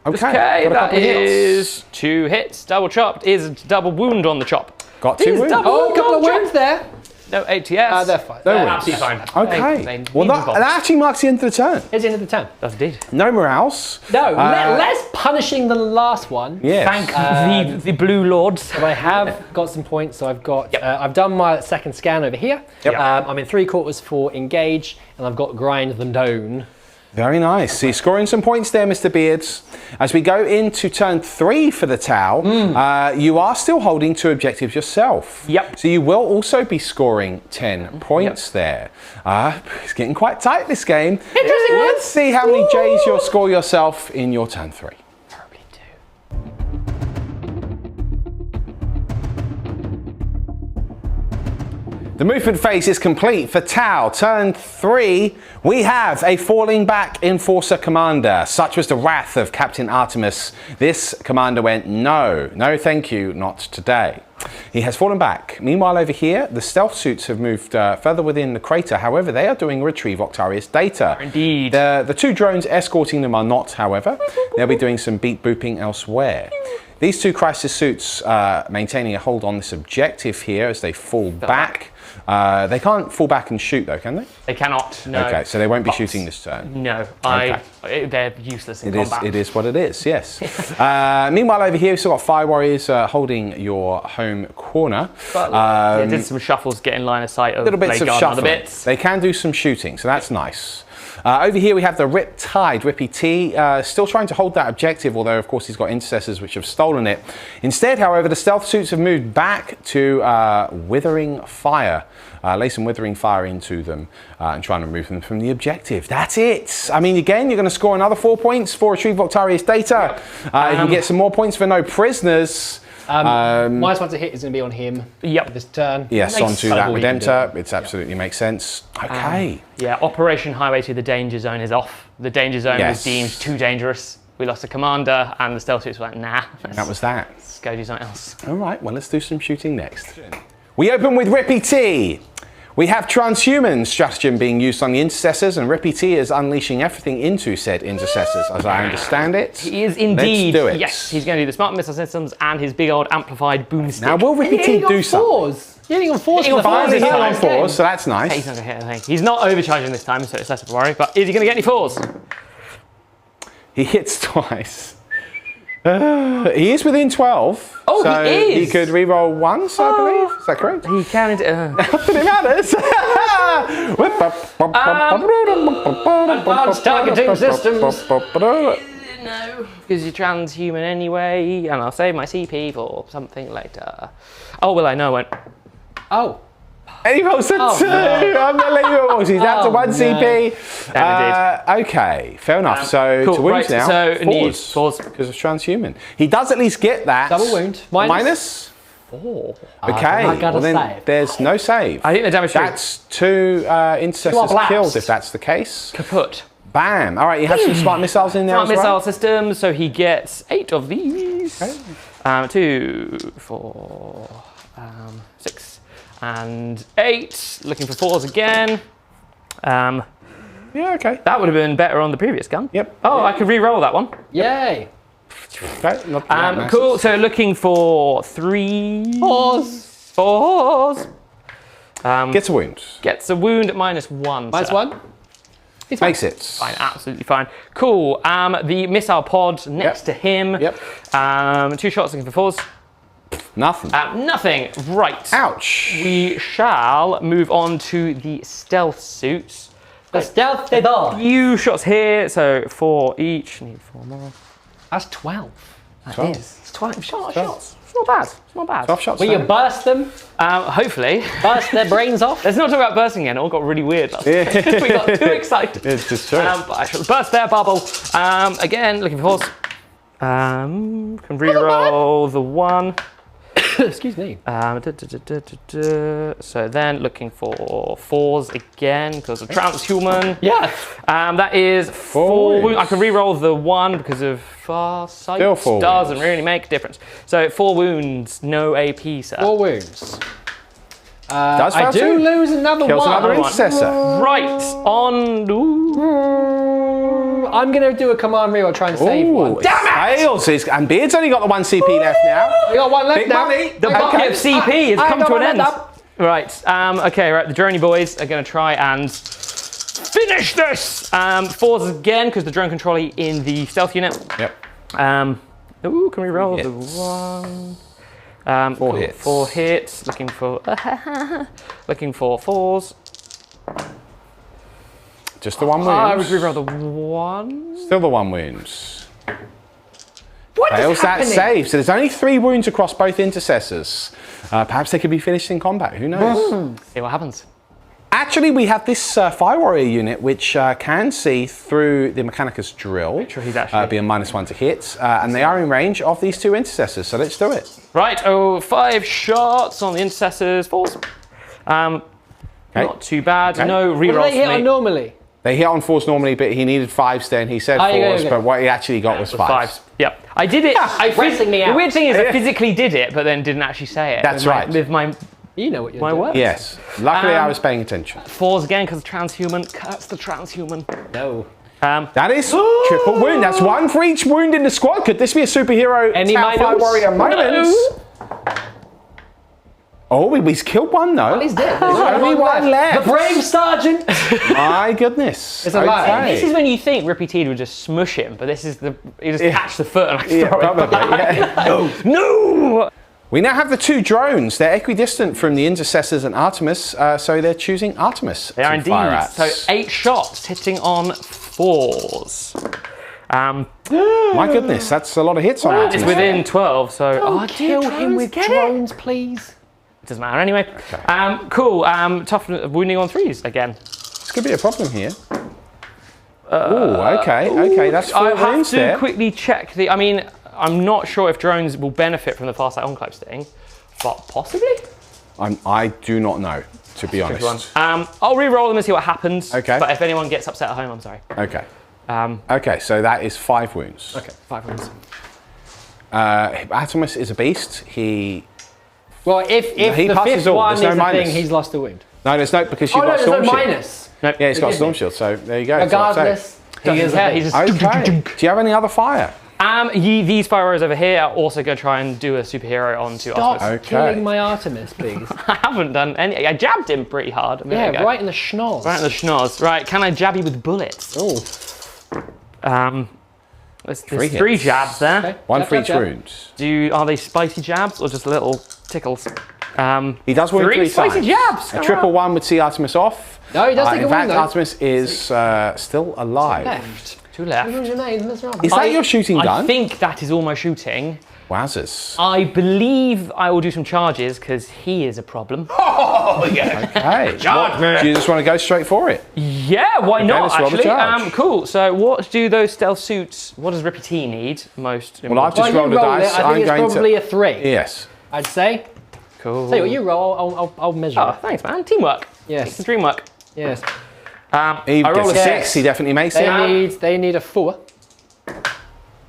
Okay, Okay, got a that couple of hits. is 2 hits. Double chopped is double wound on the chop. Got 2 wounds. Oh, a couple of wounds there. No ATS. They're fine. No They're wounds. absolutely fine. Okay. Well, that actually marks the end of the turn. It's the end of the turn. Does indeed. No morales. No, less punishing than the last one. Yes. Thank the Blue Lords. But I have got some points, so I've got. I've done my second scan over here. Yep. I'm in 3/4 for engage, and I've got grind them down. Very nice. So you're scoring some points there, Mr. Beards. As we go into turn 3 for the Tau, you are still holding 2 objectives yourself. Yep. So you will also be scoring 10 points there. It's getting quite tight this game. Interesting one. Let's see how many J's you'll score yourself in your turn 3. Probably 2. The movement phase is complete for Tau. Turn 3, we have a falling back Enforcer commander. Such was the wrath of Captain Artemis. This commander went, no, thank you, not today. He has fallen back. Meanwhile, over here, the stealth suits have moved further within the crater. However, they are doing retrieve Octarius data. Indeed. The 2 drones escorting them are not, however. They'll be doing some beat booping elsewhere. These 2 crisis suits maintaining a hold on this objective here as they fall back. They can't fall back and shoot though, can they? They cannot, no. Okay, so they won't be shooting this turn. No, they're useless in combat. It is what it is, yes. Meanwhile, over here, we've still got Fire Warriors holding your home corner. But, did some shuffles, get in line of sight of little bits of shuffling. bits. They can do some shooting, so that's nice. Over here we have the Riptide, Rippy T, still trying to hold that objective, although of course he's got intercessors which have stolen it. Instead, however, the stealth suits have moved back to Withering Fire. Lay some Withering Fire into them and try and remove them from the objective. That's it. I mean, again, you're going to score another 4 points for Retrieve Octarius data. You can get some more points for no prisoners. -1 to hit is going to be on him. Yep. This turn. Yes, onto that Redemptor. It absolutely makes sense. Okay. Yeah, Operation Highway to the Danger Zone is off. The Danger Zone was deemed too dangerous. We lost a commander, and the stealth suits were like, nah. That was that. Let's go do something else. All right, well, let's do some shooting next. We open with Rippy T. We have transhuman stratagem being used on the intercessors, and Rippy T is unleashing everything into said intercessors, as I understand it. He is indeed. Let's do it. Yes, he's going to do the smart missile systems and his big old amplified boomstick. Now, will Rippy T do something? You're hitting on 4s. Hitting on Finally hit on 4s. 4s, so that's He's nice. not going to hit anything. He's not overcharging this time, so it's less of a worry. But is he going to get any 4s? He hits twice. He is within 12. Oh, so he is. He could reroll once, I believe. Is that correct? He can. But it matters. Advanced targeting systems. No, because you're transhuman anyway, and I'll save my CP for something later. Oh, will I? No, I won't. Oh. And he rolls a 2. no. Unbelievable. He's down to 1 no. CP. Okay, fair enough. So cool, to wounds right, now, so need 4s. because of transhuman. He does at least get that. Double wound. Minus? 4. Okay, I gotta well then save. there's no save. I think the damage That's 2 intercessors blasts. killed if that's the case. kaput. Bam. All right, you have some smart missiles in there Smart as well. missile system, so he gets 8 of these. Okay. 2, 4, 6, and 8. Looking for 4s again. Yeah, okay. That would have been better on the previous gun. Yep. Oh, I could re-roll that one. Yay. Okay, not that massive. Cool. So looking for 3 4s. Gets a wound. Gets a wound at -1. -1. It's fine. Makes it. Fine, absolutely fine. Cool. The missile pod next to him. Yep. 2 shots looking for 4s. Nothing. Nothing. Right. Ouch. We shall move on to the stealth suits. The stealth they die. Few shots here, so 4 each. Need 4 more. That's 12. That 12. is. It's 12 shots. It's not bad. It's not bad. 12 shots. Will you burst them? Hopefully. Burst their brains off? Let's not talk about bursting again. It all got really weird last time. We got too excited. It's just true. But I shall burst their bubble. Again, looking for 4s. Can re-roll the 1. Excuse me. So then looking for 4s again because of transhuman. Yeah. That is 4 wounds. I can re-roll the 1 because of far sight. Still 4 doesn't wounds. really make a difference. So 4 wounds, no AP, sir. 4 wounds. Does I fail do too. lose another Kills 1. another one. intercessor. Right on. I'm going to do a command reroll, try and save one. Damn it! Fails. And Beard's only got the 1 CP left now. We got 1 left Big now. money. The bucket of CP has come to an end. Up. Right. Okay. Right. The Droney boys are going to try and finish this. 4s again because the drone controller in the stealth unit. Yep. Ooh, can we roll the Hits. 1? 4 Cool, hits. 4 hits. Looking for 4s. Just the 1 wound. I would re-roll the 1. Still the 1 wounds. What Fails is that happening? save. So there's only 3 wounds across both intercessors. Perhaps they could be finished in combat. Who knows? See what happens. Actually, we have this Fire Warrior unit which can see through the Mechanicus drill, Sure, he's actually- being -1 to hit, and they are in range of these 2 intercessors. So let's do it. Right. 5 shots on the intercessors. 4s. Not too bad. Okay. No What do re-rolls they hit for me. on normally? They hit on 4s normally, but he needed 5s then. He said 4s, okay. but what he actually got was 5s. 5s. Yep. I did it. Pressing me The out. weird thing is I physically did it, but then didn't actually say it. That's with right. With my You know what you're my doing. words. Yes. Luckily, I was paying attention. 4s again because transhuman. That's the transhuman. No. That is triple wound. That's 1 for each wound in the squad. Could this be a superhero Any Fire minors? Warrior moment? Oh, he's killed one though. Well, he's dead. There's only one left. The brave sergeant. My goodness. It's a lie. This is when you think Rippy T would just smush him, but this is you just catch the foot and like Yeah, throw it probably, back. No! We now have the 2 drones. They're equidistant from the Intercessors and Artemis, so they're choosing Artemis. They are to indeed. fire at. So 8 shots hitting on 4s. My goodness, that's a lot of hits on Artemis. It's within 12, so Kill him with drones, please. It doesn't matter anyway. Cool. Tough wounding on 3s again. This could be a problem here. Okay, that's 4 I have wounds to there. quickly check the. I mean, I'm not sure if drones will benefit from the Farsight Enclave sting, but possibly. I do not know, to be honest. I'll re-roll them and see what happens. Okay. But if anyone gets upset at home, I'm sorry. Okay. Okay, so that is 5 wounds. Okay, 5 wounds. Artemis is a beast. Well, if He the passes 5th all. one There's is no a minus. thing, he's lost a wound. No, there's no, because you've Oh, no, got there's no Storm Shield. minus. Nope. Yeah, he's got Forgive Storm me. Shield, so there you go. that's what I'm saying. Regardless, he is Yeah, a he beast. just. Okay. Do you have any other fire? These fire arrows over here are also going to try and do a superhero onto Stop Artemis. Okay. killing my Artemis, please. I haven't done any. I jabbed him pretty hard. a minute Yeah, ago. right in the schnoz. Right in the schnoz. Right, can I jab you with bullets? Oh, There's 3 3 hits. jabs there. okay. One Jab, for each jab, jab. wound. Are they spicy jabs or just little tickles? He does wound 3 3 spicy times. jabs. A triple 1 would see Artemis off. No, he does take In a fact, wound, though. Artemis is still alive. Left. 2 left. Who's your name? That's wrong. Is that your shooting I gun? think that is all my shooting. Wowzers. I believe I will do some charges because he is a problem. Oh, yeah. Okay. Charge me. Do you just want to go straight for it? Yeah, why not let's roll the actually? charge. Cool. So what do those stealth suits? What does Rippy T need most? Well, I've just Well, you rolled a roll dice. it. I think it's probably a 3. Yes. I'd say. Cool. Tell you what, you roll. I'll measure Oh, it. thanks, man. Teamwork. Yes. It's dreamwork. Yes. He I gets roll a a 6. He definitely makes it. They need a 4.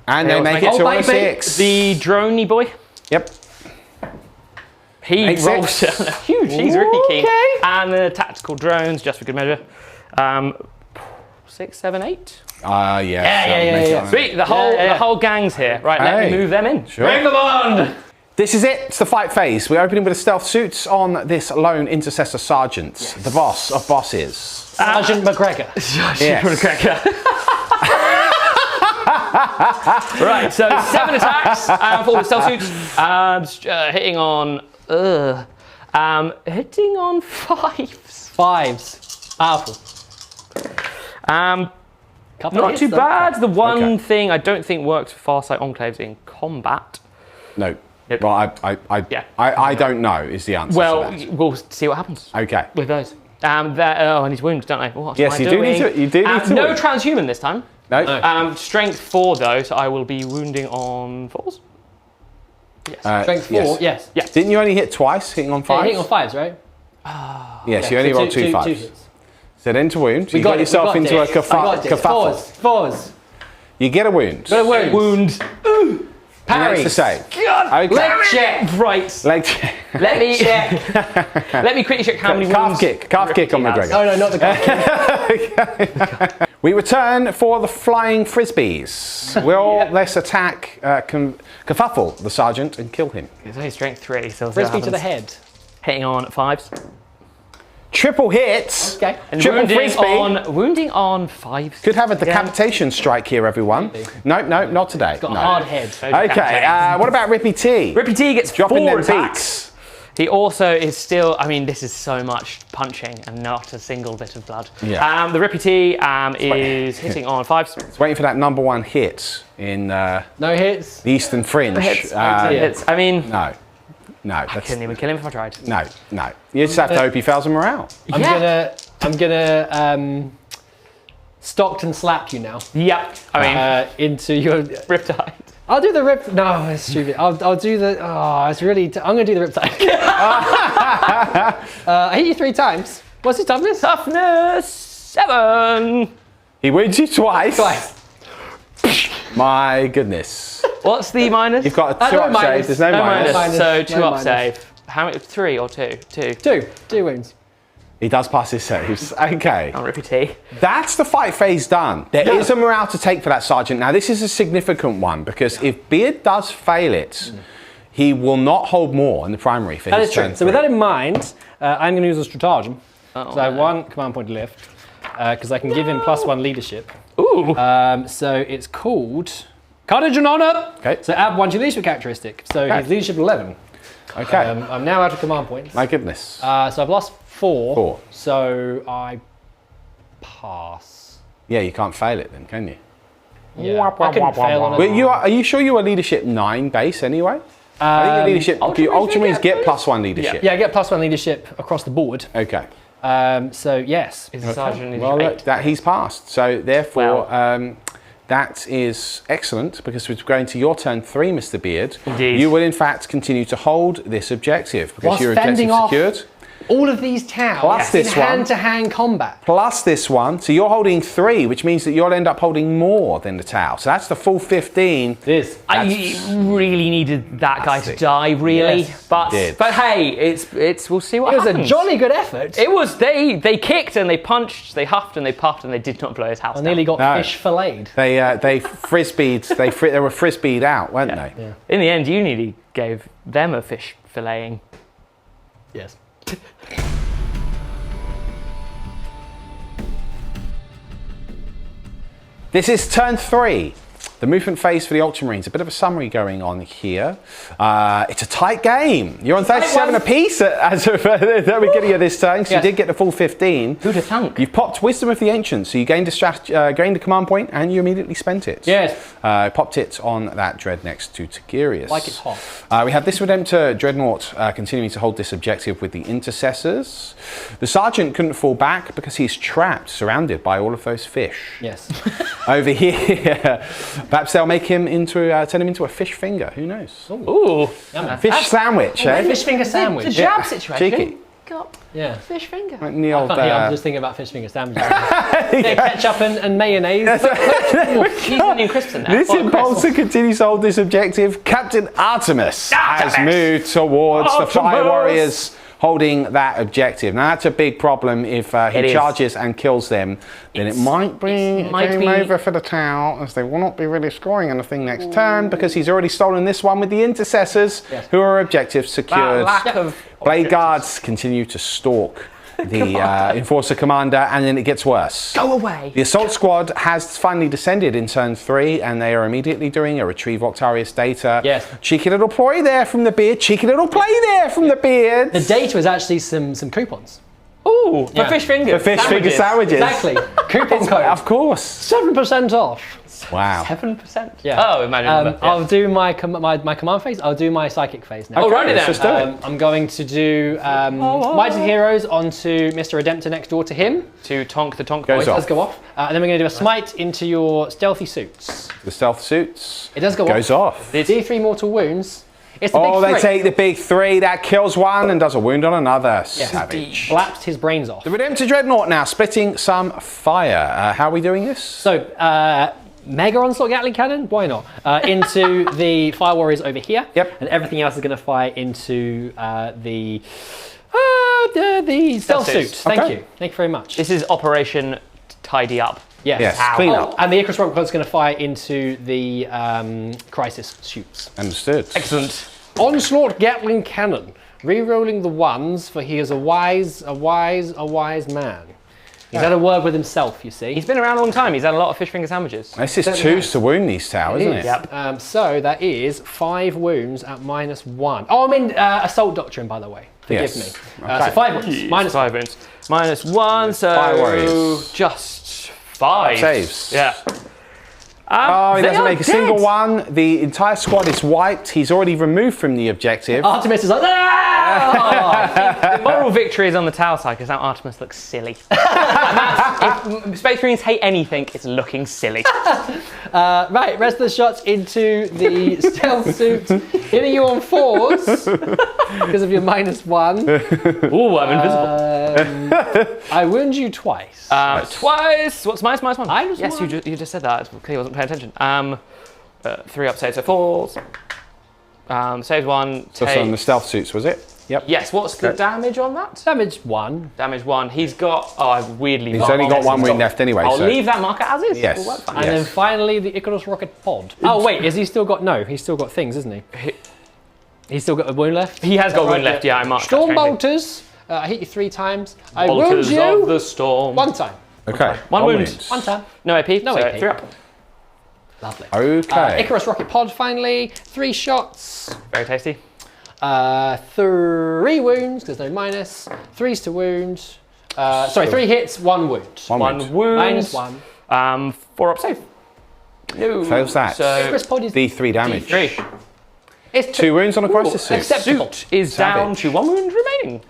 And they make make it it. to Oh, a baby. 6. The droney boy. Yep. He Makes rolls six. huge. He's Ricky King. Okay. And the tactical drones, just for good measure. 6, 7, 8. Yeah. yeah. Sweet. The whole gang's here. Right, let Hey. me move them in. Sure. Bring them on! This is it. It's the fight phase. We're opening with the stealth suits on this lone intercessor sergeant, the boss of bosses. Sergeant McGregor. Yes. Right, so 7 attacks for all the stealth suits. Hitting on. Hitting on 5s. 5s. Powerful. Couple of Not hits, too though. bad. The one Okay. thing I don't think works for Farsight Enclaves in combat. No. Nope. Well, Yeah. I don't know is the answer. Well, to that. we'll see what happens Okay. with those. I need wounds, don't I? What Yes, am I you do doing? need to- you do need to No wound. transhuman this time. No. Strength 4 though, so I will be wounding on 4s. Yes. Strength 4, yes. Yeah. Didn't you only hit twice, hitting on Yeah, 5? hitting on 5s, right? Yes, you only So rolled two 5s. hits. So then to wound. You We got it, yourself we into a it. I got it. kerfuffle. 4s. You get a wound. Got a wound. Wound. That's the Parry. same. God. Okay. Leg check. Right. Leg Let me Check. let me quickly check how many Calf wounds. kick. Calf kick on Rippy has. McGregor. Oh, no, not the guy. We return for the flying frisbees. Will this attack kerfuffle the sergeant and kill him? It's only strength 3, so we'll see what Frisbee to the happens. head. Hitting on 5s. Triple hits. Okay. And Triple wounding frisbee. wounding on 5s. Could have a decapitation strike here, everyone. No, not today. Got no. a hard head. Okay, what about Rippy T? Rippy T gets Dropping 4 them attacks. beats. He also is still, I mean, this is so much punching and not a single bit of blood. Yeah. The Rippy T is hitting on 5s. It's waiting for that number 1 hit in No hits. the Eastern Fringe. Hits. yeah. Hits. I mean, No, I that's, couldn't even kill him if I tried. no. You just have to hope he fails a morale. I'm gonna Stockton slap you now. Yep. I mean, Into your. Riptide. I'll do the rip. No, it's stupid. I'll do the. Oh, it's really. I'm gonna do the riptide. I hit you 3 times. What's his toughness? Toughness 7. He wounds you twice. Twice. My goodness. What's the minus? You've got a 2 no up minus. save. There's no no minus. minus. Minus. So 2 No up minus. save. How many? 3 or 2? 2. 2 wounds. He does pass his saves. Okay. On Rippy T. That's the fight phase done. There is a morale to take for that sergeant. Now, this is a significant one because if Beard does fail it, he will not hold more in the primary for That his is true. turn So with 3. that in mind, I'm going to use a stratagem. Oh, So I have 1 command point left because I can give him +1 leadership. Ooh. So it's called Courage and Honor. Okay. So add 1 to leadership characteristic. So Okay. his leadership 11. Okay. I'm now out of command points. My goodness. So I've lost 4. 4. So I pass. Yeah, you can't fail it then, can you? Yeah. I couldn't fail on it. Well, are you sure you are leadership 9 base anyway? I think your leadership, Ultramarines get +1 leadership. Yeah, I get +1 leadership across the board. Okay. So yes. Is the sergeant in Well, eight? look, that he's passed. So therefore, that is excellent because we're going to your turn 3, Mr. Beard. Indeed. You will in fact continue to hold this objective because Whilst your objective fending off secured. all of these towns Plus in this one. hand-to-hand combat. Plus this one, so you're holding 3, which means that you'll end up holding more than the Tau. So that's the full 15. This. I really needed that guy to die, really. Yes, but did. hey, it's we'll see what It was happens. a jolly good effort. It was. They kicked and they punched, they huffed and they puffed and they did not blow his house I down. nearly got No. fish filleted. They frisbeed, they were frisbeed out, weren't they? Yeah. In the end, you nearly gave them a fish filleting. Yes. This is turn 3. The movement phase for the Ultramarines. A bit of a summary going on here. It's a tight game. You're on 37 apiece as of the beginning of this turn, so Yes. you did get the full 15. Who'd have thunk? You've popped Wisdom of the Ancients, so you gained gained a command point and you immediately spent it. Yes. Popped it on that dread next to Tigurius. Like it's hot. We have this Redemptor Dreadnought continuing to hold this objective with the Intercessors. The Sergeant couldn't fall back because he's trapped, surrounded by all of those fish. Yes. Over here, perhaps they'll make him turn him into a fish finger. Who knows? Ooh. Fish sandwich, eh? Fish finger sandwich. The jab situation. Cheeky. Got Yeah. fish finger. Like in the old, I'm just thinking about fish finger sandwiches. Yeah, ketchup and mayonnaise. Cheese, onion crisps in there. This impulsor continues to hold this objective. Captain Artemis has moved towards the Fire Warriors holding that objective. Now that's a big problem if he charges and kills them, then it might be game over for the Tau, as they will not be really scoring anything next turn because he's already stolen this one with the Intercessors, who are objectives secured. Lack of Blade Guards continue to stalk the Enforcer Commander, and then it gets worse. Go away. The Assault Squad has finally descended in turn 3, and they are immediately doing a retrieve Octarius data. Yes. Cheeky little ploy there from the Beard. Cheeky little play there from the Beard. The data was actually some coupons. Ooh, Yeah. for fish fingers. The fish finger sandwiches. Exactly. Coupon code. Of course. 7% off. Wow. 7%. Yeah. Oh, imagine. I'll do my command phase. I'll do my psychic phase now. Oh, right let's then. just do it. I'm going to do Mighty Heroes onto Mr. Redemptor next door to him. To Tonk the Tonk Goes boys. off. Let's go off. And then we're going to do a smite into your stealthy suits. The stealth suits. It does go Goes off. D3 mortal wounds. It's the Oh, big they three. take the big 3. That kills one and does a wound on another. Savage. Blaps his brains off. The Redemptor Dreadnought now splitting some fire. How are we doing this? So, Mega Onslaught Gatling Cannon, why not? Into the Fire Warriors over here. Yep. And everything else is going to fire into the stealth suit. Thank Okay. you. Thank you very much. This is Operation Tidy Up. Yes. Yes, clean up. And the Icarus Rock Pod's going to fire into the Crisis shoots. Understood. Excellent. Onslaught Gatling Cannon. Rerolling the ones, for he is a wise man. He's had a word with himself, you see. He's been around a long time. He's had a lot of fish finger sandwiches. This is 2s to wound these towers, isn't it? Yep. So that is 5 wounds at -1. Oh, I mean Assault Doctrine, by the way. Forgive Yes. me. Okay. So 5 wounds. Minus 5 wounds. -1, so Fire Warriors. just 5. Saves. Yeah. Oh, he They doesn't are make a single dead. one. The entire squad is wiped. He's already removed from the objective. Artemis is like, ah! The moral victory is on the Tau side because now Artemis looks silly. If Space Marines hate anything, it's looking silly. Right, rest of the shots into the stealth suit. Hitting you on 4s because of your -1. Ooh, I'm invisible. I wound you twice. Twice. What's -1? -1. Yes, you just said that. Clearly wasn't paying attention. 3 up saves, so 4s. Saves 1. Just on the stealth suits, was it? Yep. Yes. What's the damage on that? Damage 1. Damage 1. He's got. Oh, I've weirdly. He's only got 1 wound left anyway. I'll so. leave that marker as is. Yes. It'll work fine. And then finally the Icarus Rocket Pod. Oh wait, is he still got, no, he's still got things, isn't he? He's still got a wound left? He has got a wound left, yeah, I marked that Storm strangely. bolters. I hit you 3 times. I wound Bolters you of the storm. 1 time. Okay. One wound. 1 time. No AP, No so AP. 3 up. Lovely. Okay. Icarus rocket pod finally. 3 shots. Very tasty. 3 wounds, there's no minus. 3s to wound. Sorry, 3 hits, 1 wound. One wound. -1. 4 up save. No. Fails that. So Icarus pod is D3 damage. 3. It's 2 wounds on a crisis suit. acceptable. Suit is down Savage. to 1 wound remaining.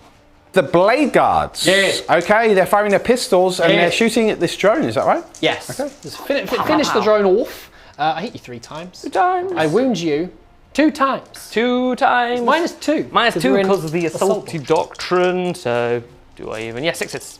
The blade guards. Yes. Okay, they're firing their pistols and they're Yes. shooting at this drone. Is that right? Yes. Okay. Just finish the drone off. I hit you 3 times. 2 times. I wound you 2 times. 2 times. -2. Minus 2 we're in because of the assault assaulty doctrine. So do I even? Yeah, 6s.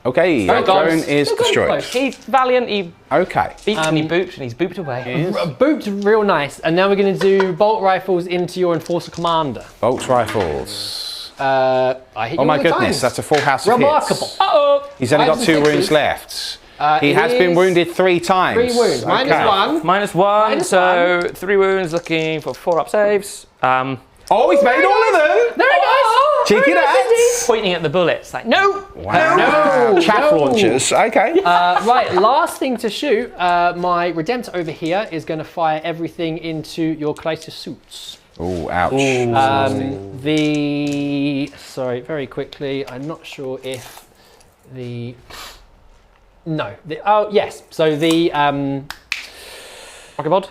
Okay, the Very drone close. is Still going destroyed. close. He's valiant. He Okay. beats and he boops and he's booped away. Booped real nice. And now we're going to do bolt rifles into your Enforcer Commander. Bolt rifles. I hit you Oh my all the goodness, times. that's a full house of Remarkable. hits. Uh-oh. He's only got 5s 2 and wounds 6s. left. He It has been is wounded 3 times. 3 wounds. Okay. -1. -1, Minus so 3 wounds, looking for 4 up saves. Oh, he's made all of them. Very nice. Cheeky that. Pointing at the bullets, like, no! Wow. No, Chaff no. launchers. Okay. Right, last thing to shoot. My Redemptor over here is going to fire everything into your crisis suits. Oh, ouch. Sorry, very quickly. I'm not sure if the. No. Oh, yes. So the. Rocket pod?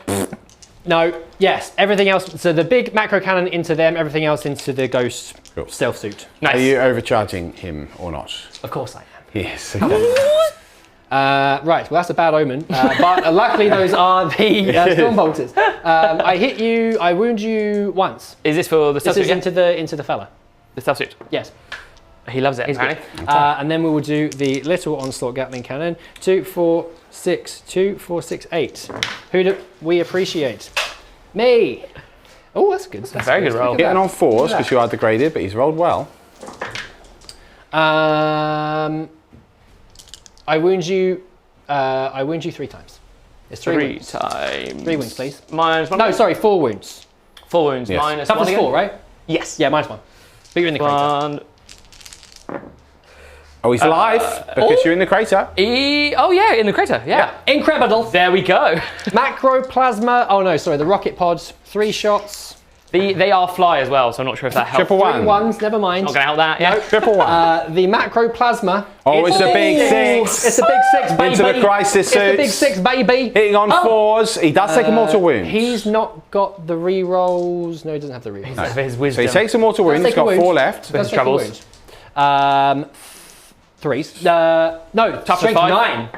No, yes. Everything else. So the big macro cannon into them, everything else into the ghost Cool. stealth suit. Nice. Are you overcharging him or not? Of course I am. Yes. Okay. Right, well that's a bad omen, but luckily those are the storm bolters. I hit you, I wound you once. Is this for the stealth This is suit? Yeah? into the fella. The stealth suit. Yes. He loves it, He's good. apparently. And then we will do the little onslaught Gatling cannon. 2, 4, 6, 2, 4, 6, 8. Who do we appreciate? Me. Oh, that's good. That's Very good roll. Look at Getting that. on 4s because you are degraded, but he's rolled well. I wound you 3 times. It's 3 3 wounds. times. 3 wounds, please. -1. No, sorry, 4 wounds. 4 wounds. Yes. -1 That was again. 4, right? Yes. Yeah, -1. But you're in the crater. 1. Oh, he's alive because you're in the crater. Oh yeah, in the crater. Yeah. Incredible. There we go. Macroplasma. Oh no, sorry, the rocket pods. 3 shots. They are fly as well, so I'm not sure if that helps. Triple 3 1. ones, never mind. Not gonna help that. Yeah. Triple 1. The macroplasma. Oh, it's a big 6. It's a big 6, baby. Into the crisis It's the big suits. 6, baby. Hitting on 4s. He does take a mortal wound. He's not got the re-rolls. No, he doesn't have the re-rolls. For his So wisdom. he takes a mortal wound. He's take a got wound. 4 left. his Let's take a troubles. wound. 3s. No, Toughness strength 5. 9.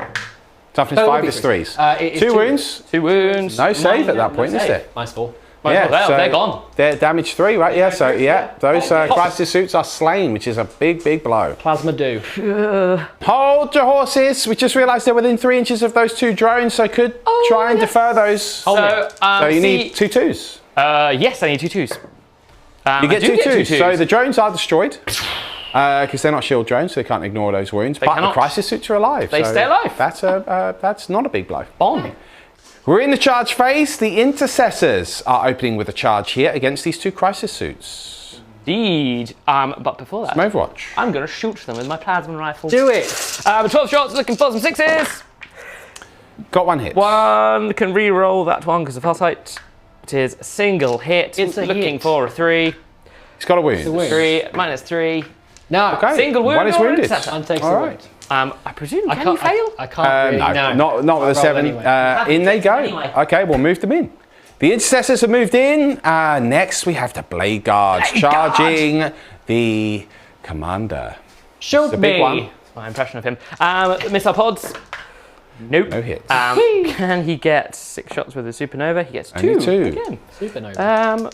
Toughness So it would 5 be is 3s. 3s. It is 2 wounds. 2 wounds. No save at that point, is there? -4. They're gone. They're damage 3, right? Yeah, so yeah, those crisis suits are slain, which is a big, big blow. Plasma do. Hold your horses. We just realised they're within 3 inches of those 2 drones, so could try and defer those. So, You need 2 2s. Yes, I need 2 2s. You get I do 2 2s. 2 So 2s. the drones are destroyed because they're not shield drones, so they can't ignore those wounds. But cannot. the crisis suits are alive. They so stay alive. That's not a big blow. Bomb. We're in the charge phase. The intercessors are opening with a charge here against these 2 crisis suits. Indeed. But before that, Overwatch. I'm gonna shoot them with my plasma rifle. Do it. 12 shots, looking for some 6s. Got 1 hit. 1 can re-roll that one because of Farsight. It is a single hit. It's a looking hit. for a 3. He's got a wound. a wound. 3 -3. No. Okay. Single wound. 1 is or wounded. interceptor? One takes All the right. wound. I presume can you fail? I can't really, No, not with a Roll 7. anyway. In they go. Anyway. Okay, we'll move them in. The intercessors have moved in. Next, we have the blade guards charging the commander. Shoot The big me. one. That's my impression of him. Missile pods. Nope. No hits. Can he get 6 shots with a supernova? He gets 2. Only 2. Again. Supernova.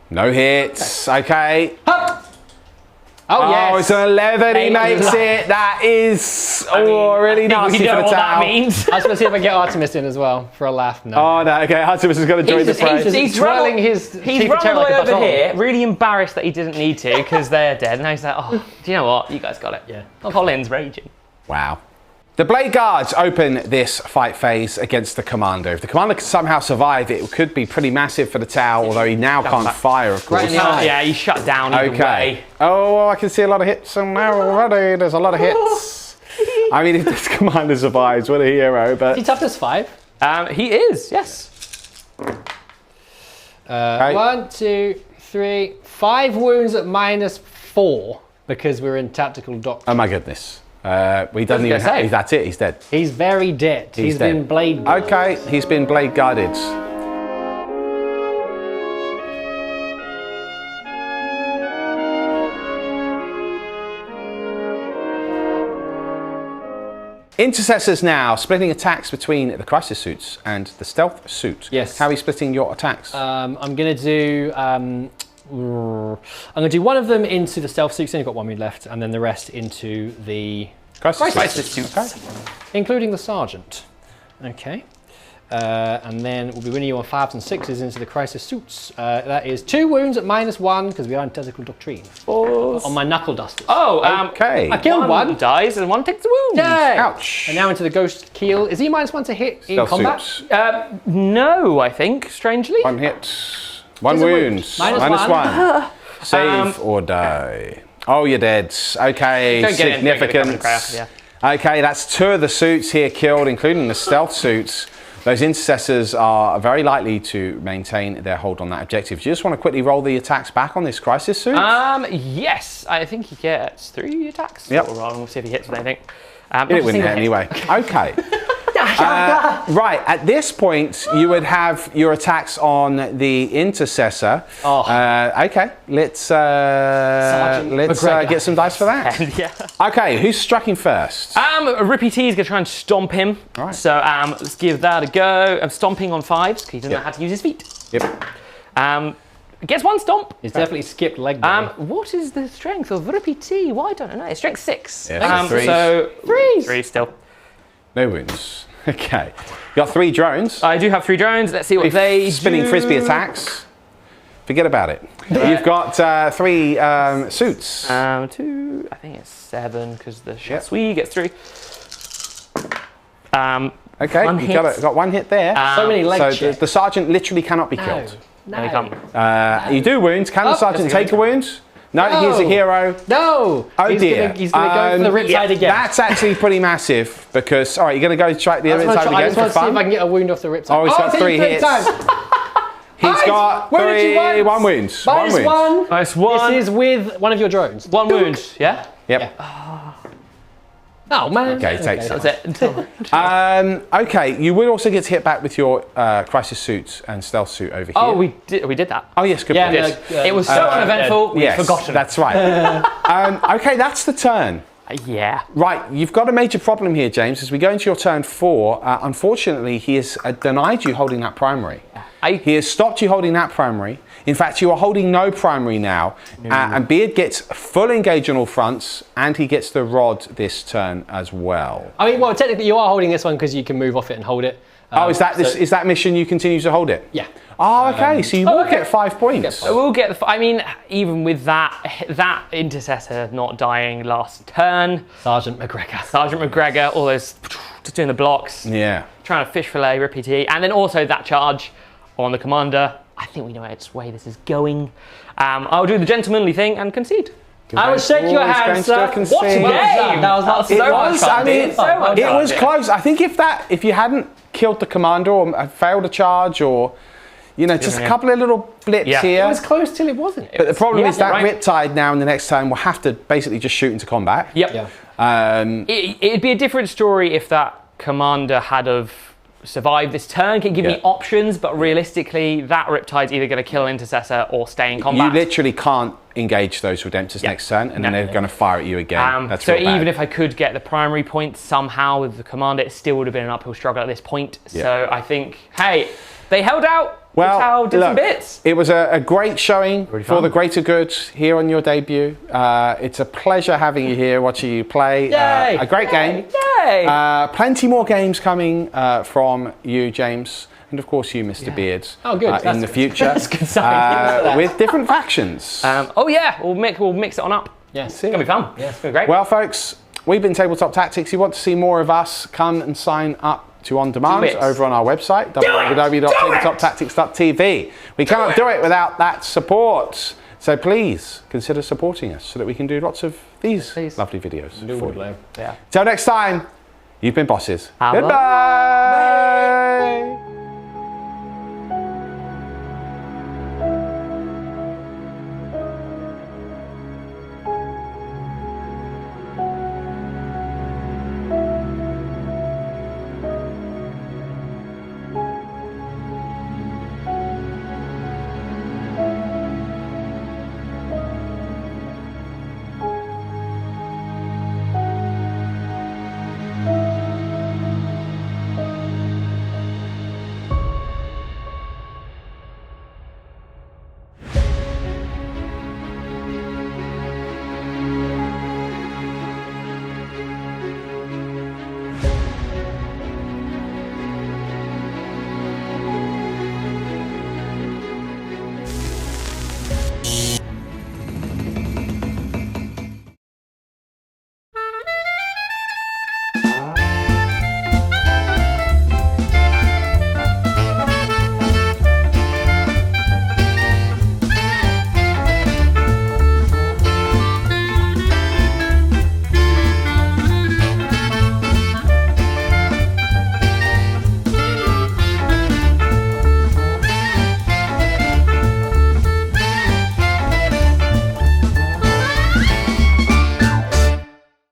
No hits. Okay. Oh, yes. It's an 11. He makes it. That is really I think nasty we know for the what that towel. means. I was going to see if I get Artemis in as well for a laugh. No. Oh no. Okay. Artemis is going to join the fray. He's twirling his He's cheap run all the like way a over baton. here, really embarrassed that he didn't need to because they're dead. And now he's like, oh, do you know what? You guys got it. Yeah. Colin's raging. Wow. The Blade Guards open this fight phase against the Commander. If the Commander can somehow survive, it could be pretty massive for the Tau, although he now can't fire, of course. Right in the eye. Yeah, he's shut down either way. Oh, I can see a lot of hits on there already. There's a lot of hits. I mean, if this Commander survives, what a hero, but... Is he toughness 5? He is, yes. Okay. 1, 2, 3, 5 wounds at -4 because we're in tactical doctrine. Oh my goodness. We doesn't even say. that's it, he's dead. He's very dead. He's dead. been blade. Okay, he's been blade guarded. Intercessors now splitting attacks between the crisis suits and the stealth suit. Yes. How are you splitting your attacks? I'm going to do. I'm going to do one of them into the stealth suits. Only got 1 wound left, and then the rest into the crisis suits. Okay. including the sergeant. Okay. And then we'll be winning you on 5s and 6s into the crisis suits. That is 2 wounds at -1 because we are in tactical doctrine. On my knuckle dusters. Oh, Okay. I killed one. dies and one takes a wound. Yay! Ouch. And now into the ghost keel. Is he -1 to hit in Stealth combat? suits. No, I think, strangely. 1 hit. 1 There's a wound. wound. -1. Save or die. Oh, you're dead. Okay, Don't get it, significant. Okay, that's 2 of the suits here killed, including the stealth suits. Those intercessors are very likely to maintain their hold on that objective. Do you just want to quickly roll the attacks back on this crisis suit? Yes, I think he gets 3 attacks. Yep. We'll see if he hits with anything. It wouldn't hit anyway. Okay. Right, at this point, you would have your attacks on the intercessor. Okay, let's get some dice for that. Yeah. Okay, who's striking first? Rippy T is going to try and stomp him. All right. So let's give that a go. I'm stomping on 5s because he doesn't know how to use his feet. Yep. Gets 1 stomp. He's definitely skipped leg day. What is the strength of Rippy T? Why don't I know? It's strength 6. Yeah, threes. So 3s. 3 still. No wounds. Okay. You got 3 drones. I do have 3 drones. Let's see what they spinning do. frisbee attacks. Forget about it. You've got 3 suits. 2, I think it's 7 because the Chassui gets 3. Okay, one you hit. got 1 hit there. So many leg so checks. the sergeant literally cannot be killed. There you come. You do wounds. Can the sergeant that's a take a wound? No, he's a hero. No! Oh he's dear. He's going to go for the rip side again. That's actually pretty massive because, all right, you're going to go try the other side again I just for want to see fun? if I can get a wound off the rip side. Oh, he's got 3 hits. He's got 1 wound. -1. -1. This is with one of your drones. 1 wound, yeah? Yep. Oh, man. Okay, take some. That's it. Okay, you will also get hit back with your crisis suit and stealth suit over here. Oh, we did that. Oh, yes, good Yeah, point. no, It was so uneventful, we've Yes, forgotten. that's right. Okay, that's the turn. Yeah. Right, you've got a major problem here, James. As we go into your turn 4, unfortunately, he has denied you holding that primary. He has stopped you holding that primary. In fact, you are holding no primary now. And Beard gets full engage on all fronts, and he gets the rod this turn as well. I mean, well, technically you are holding this one because you can move off it and hold it. Is that mission you continue to hold it? Yeah. Oh, okay, so you will get 5 points. We'll get I mean, even with that intercessor not dying last turn. Sergeant McGregor. Sergeant McGregor, all those just doing the blocks. Yeah. Trying to fish fillet Rippy T. And then also that charge on the commander. I think we know which way this is going. I'll do the gentlemanly thing and concede. I will shake your hand, sir. What a game! That was not so much fun. it was close. I think if you hadn't killed the commander or failed a charge or, just a couple of little blips here. It was close till it wasn't. But the problem is that right. Riptide now in the next turn will have to basically just shoot into combat. Yep. Yeah. It'd be a different story if that commander had have survived this turn, can give me options, but realistically, that Riptide's either going to kill an intercessor or stay in combat. You literally can't engage those Redemptors next turn, and then they're going to fire at you again. That's so real bad. even if I could get the primary point somehow with the commander, it still would have been an uphill struggle at this point. Yeah. So I think, hey, they held out. Well, did some bits. It was a great showing for fun. the greater good here on your debut. It's a pleasure having you here, watching you play. Yay! A great game. Yay! Plenty more games coming from you, James, and of course you, Mr. Beard. Oh, good. In the future, That's good sign. with different factions. We'll mix it on up. Yes. It's going to be fun. Yes. It's going to be great. Well, folks, we've been Tabletop Tactics. You want to see more of us, come and sign up to On Demand over on our website, www.tabletoptactics.tv. We cannot do it without that support. So please consider supporting us so that we can do lots of these lovely videos for you. Yeah. Till next time, you've been bosses. Bye. Goodbye.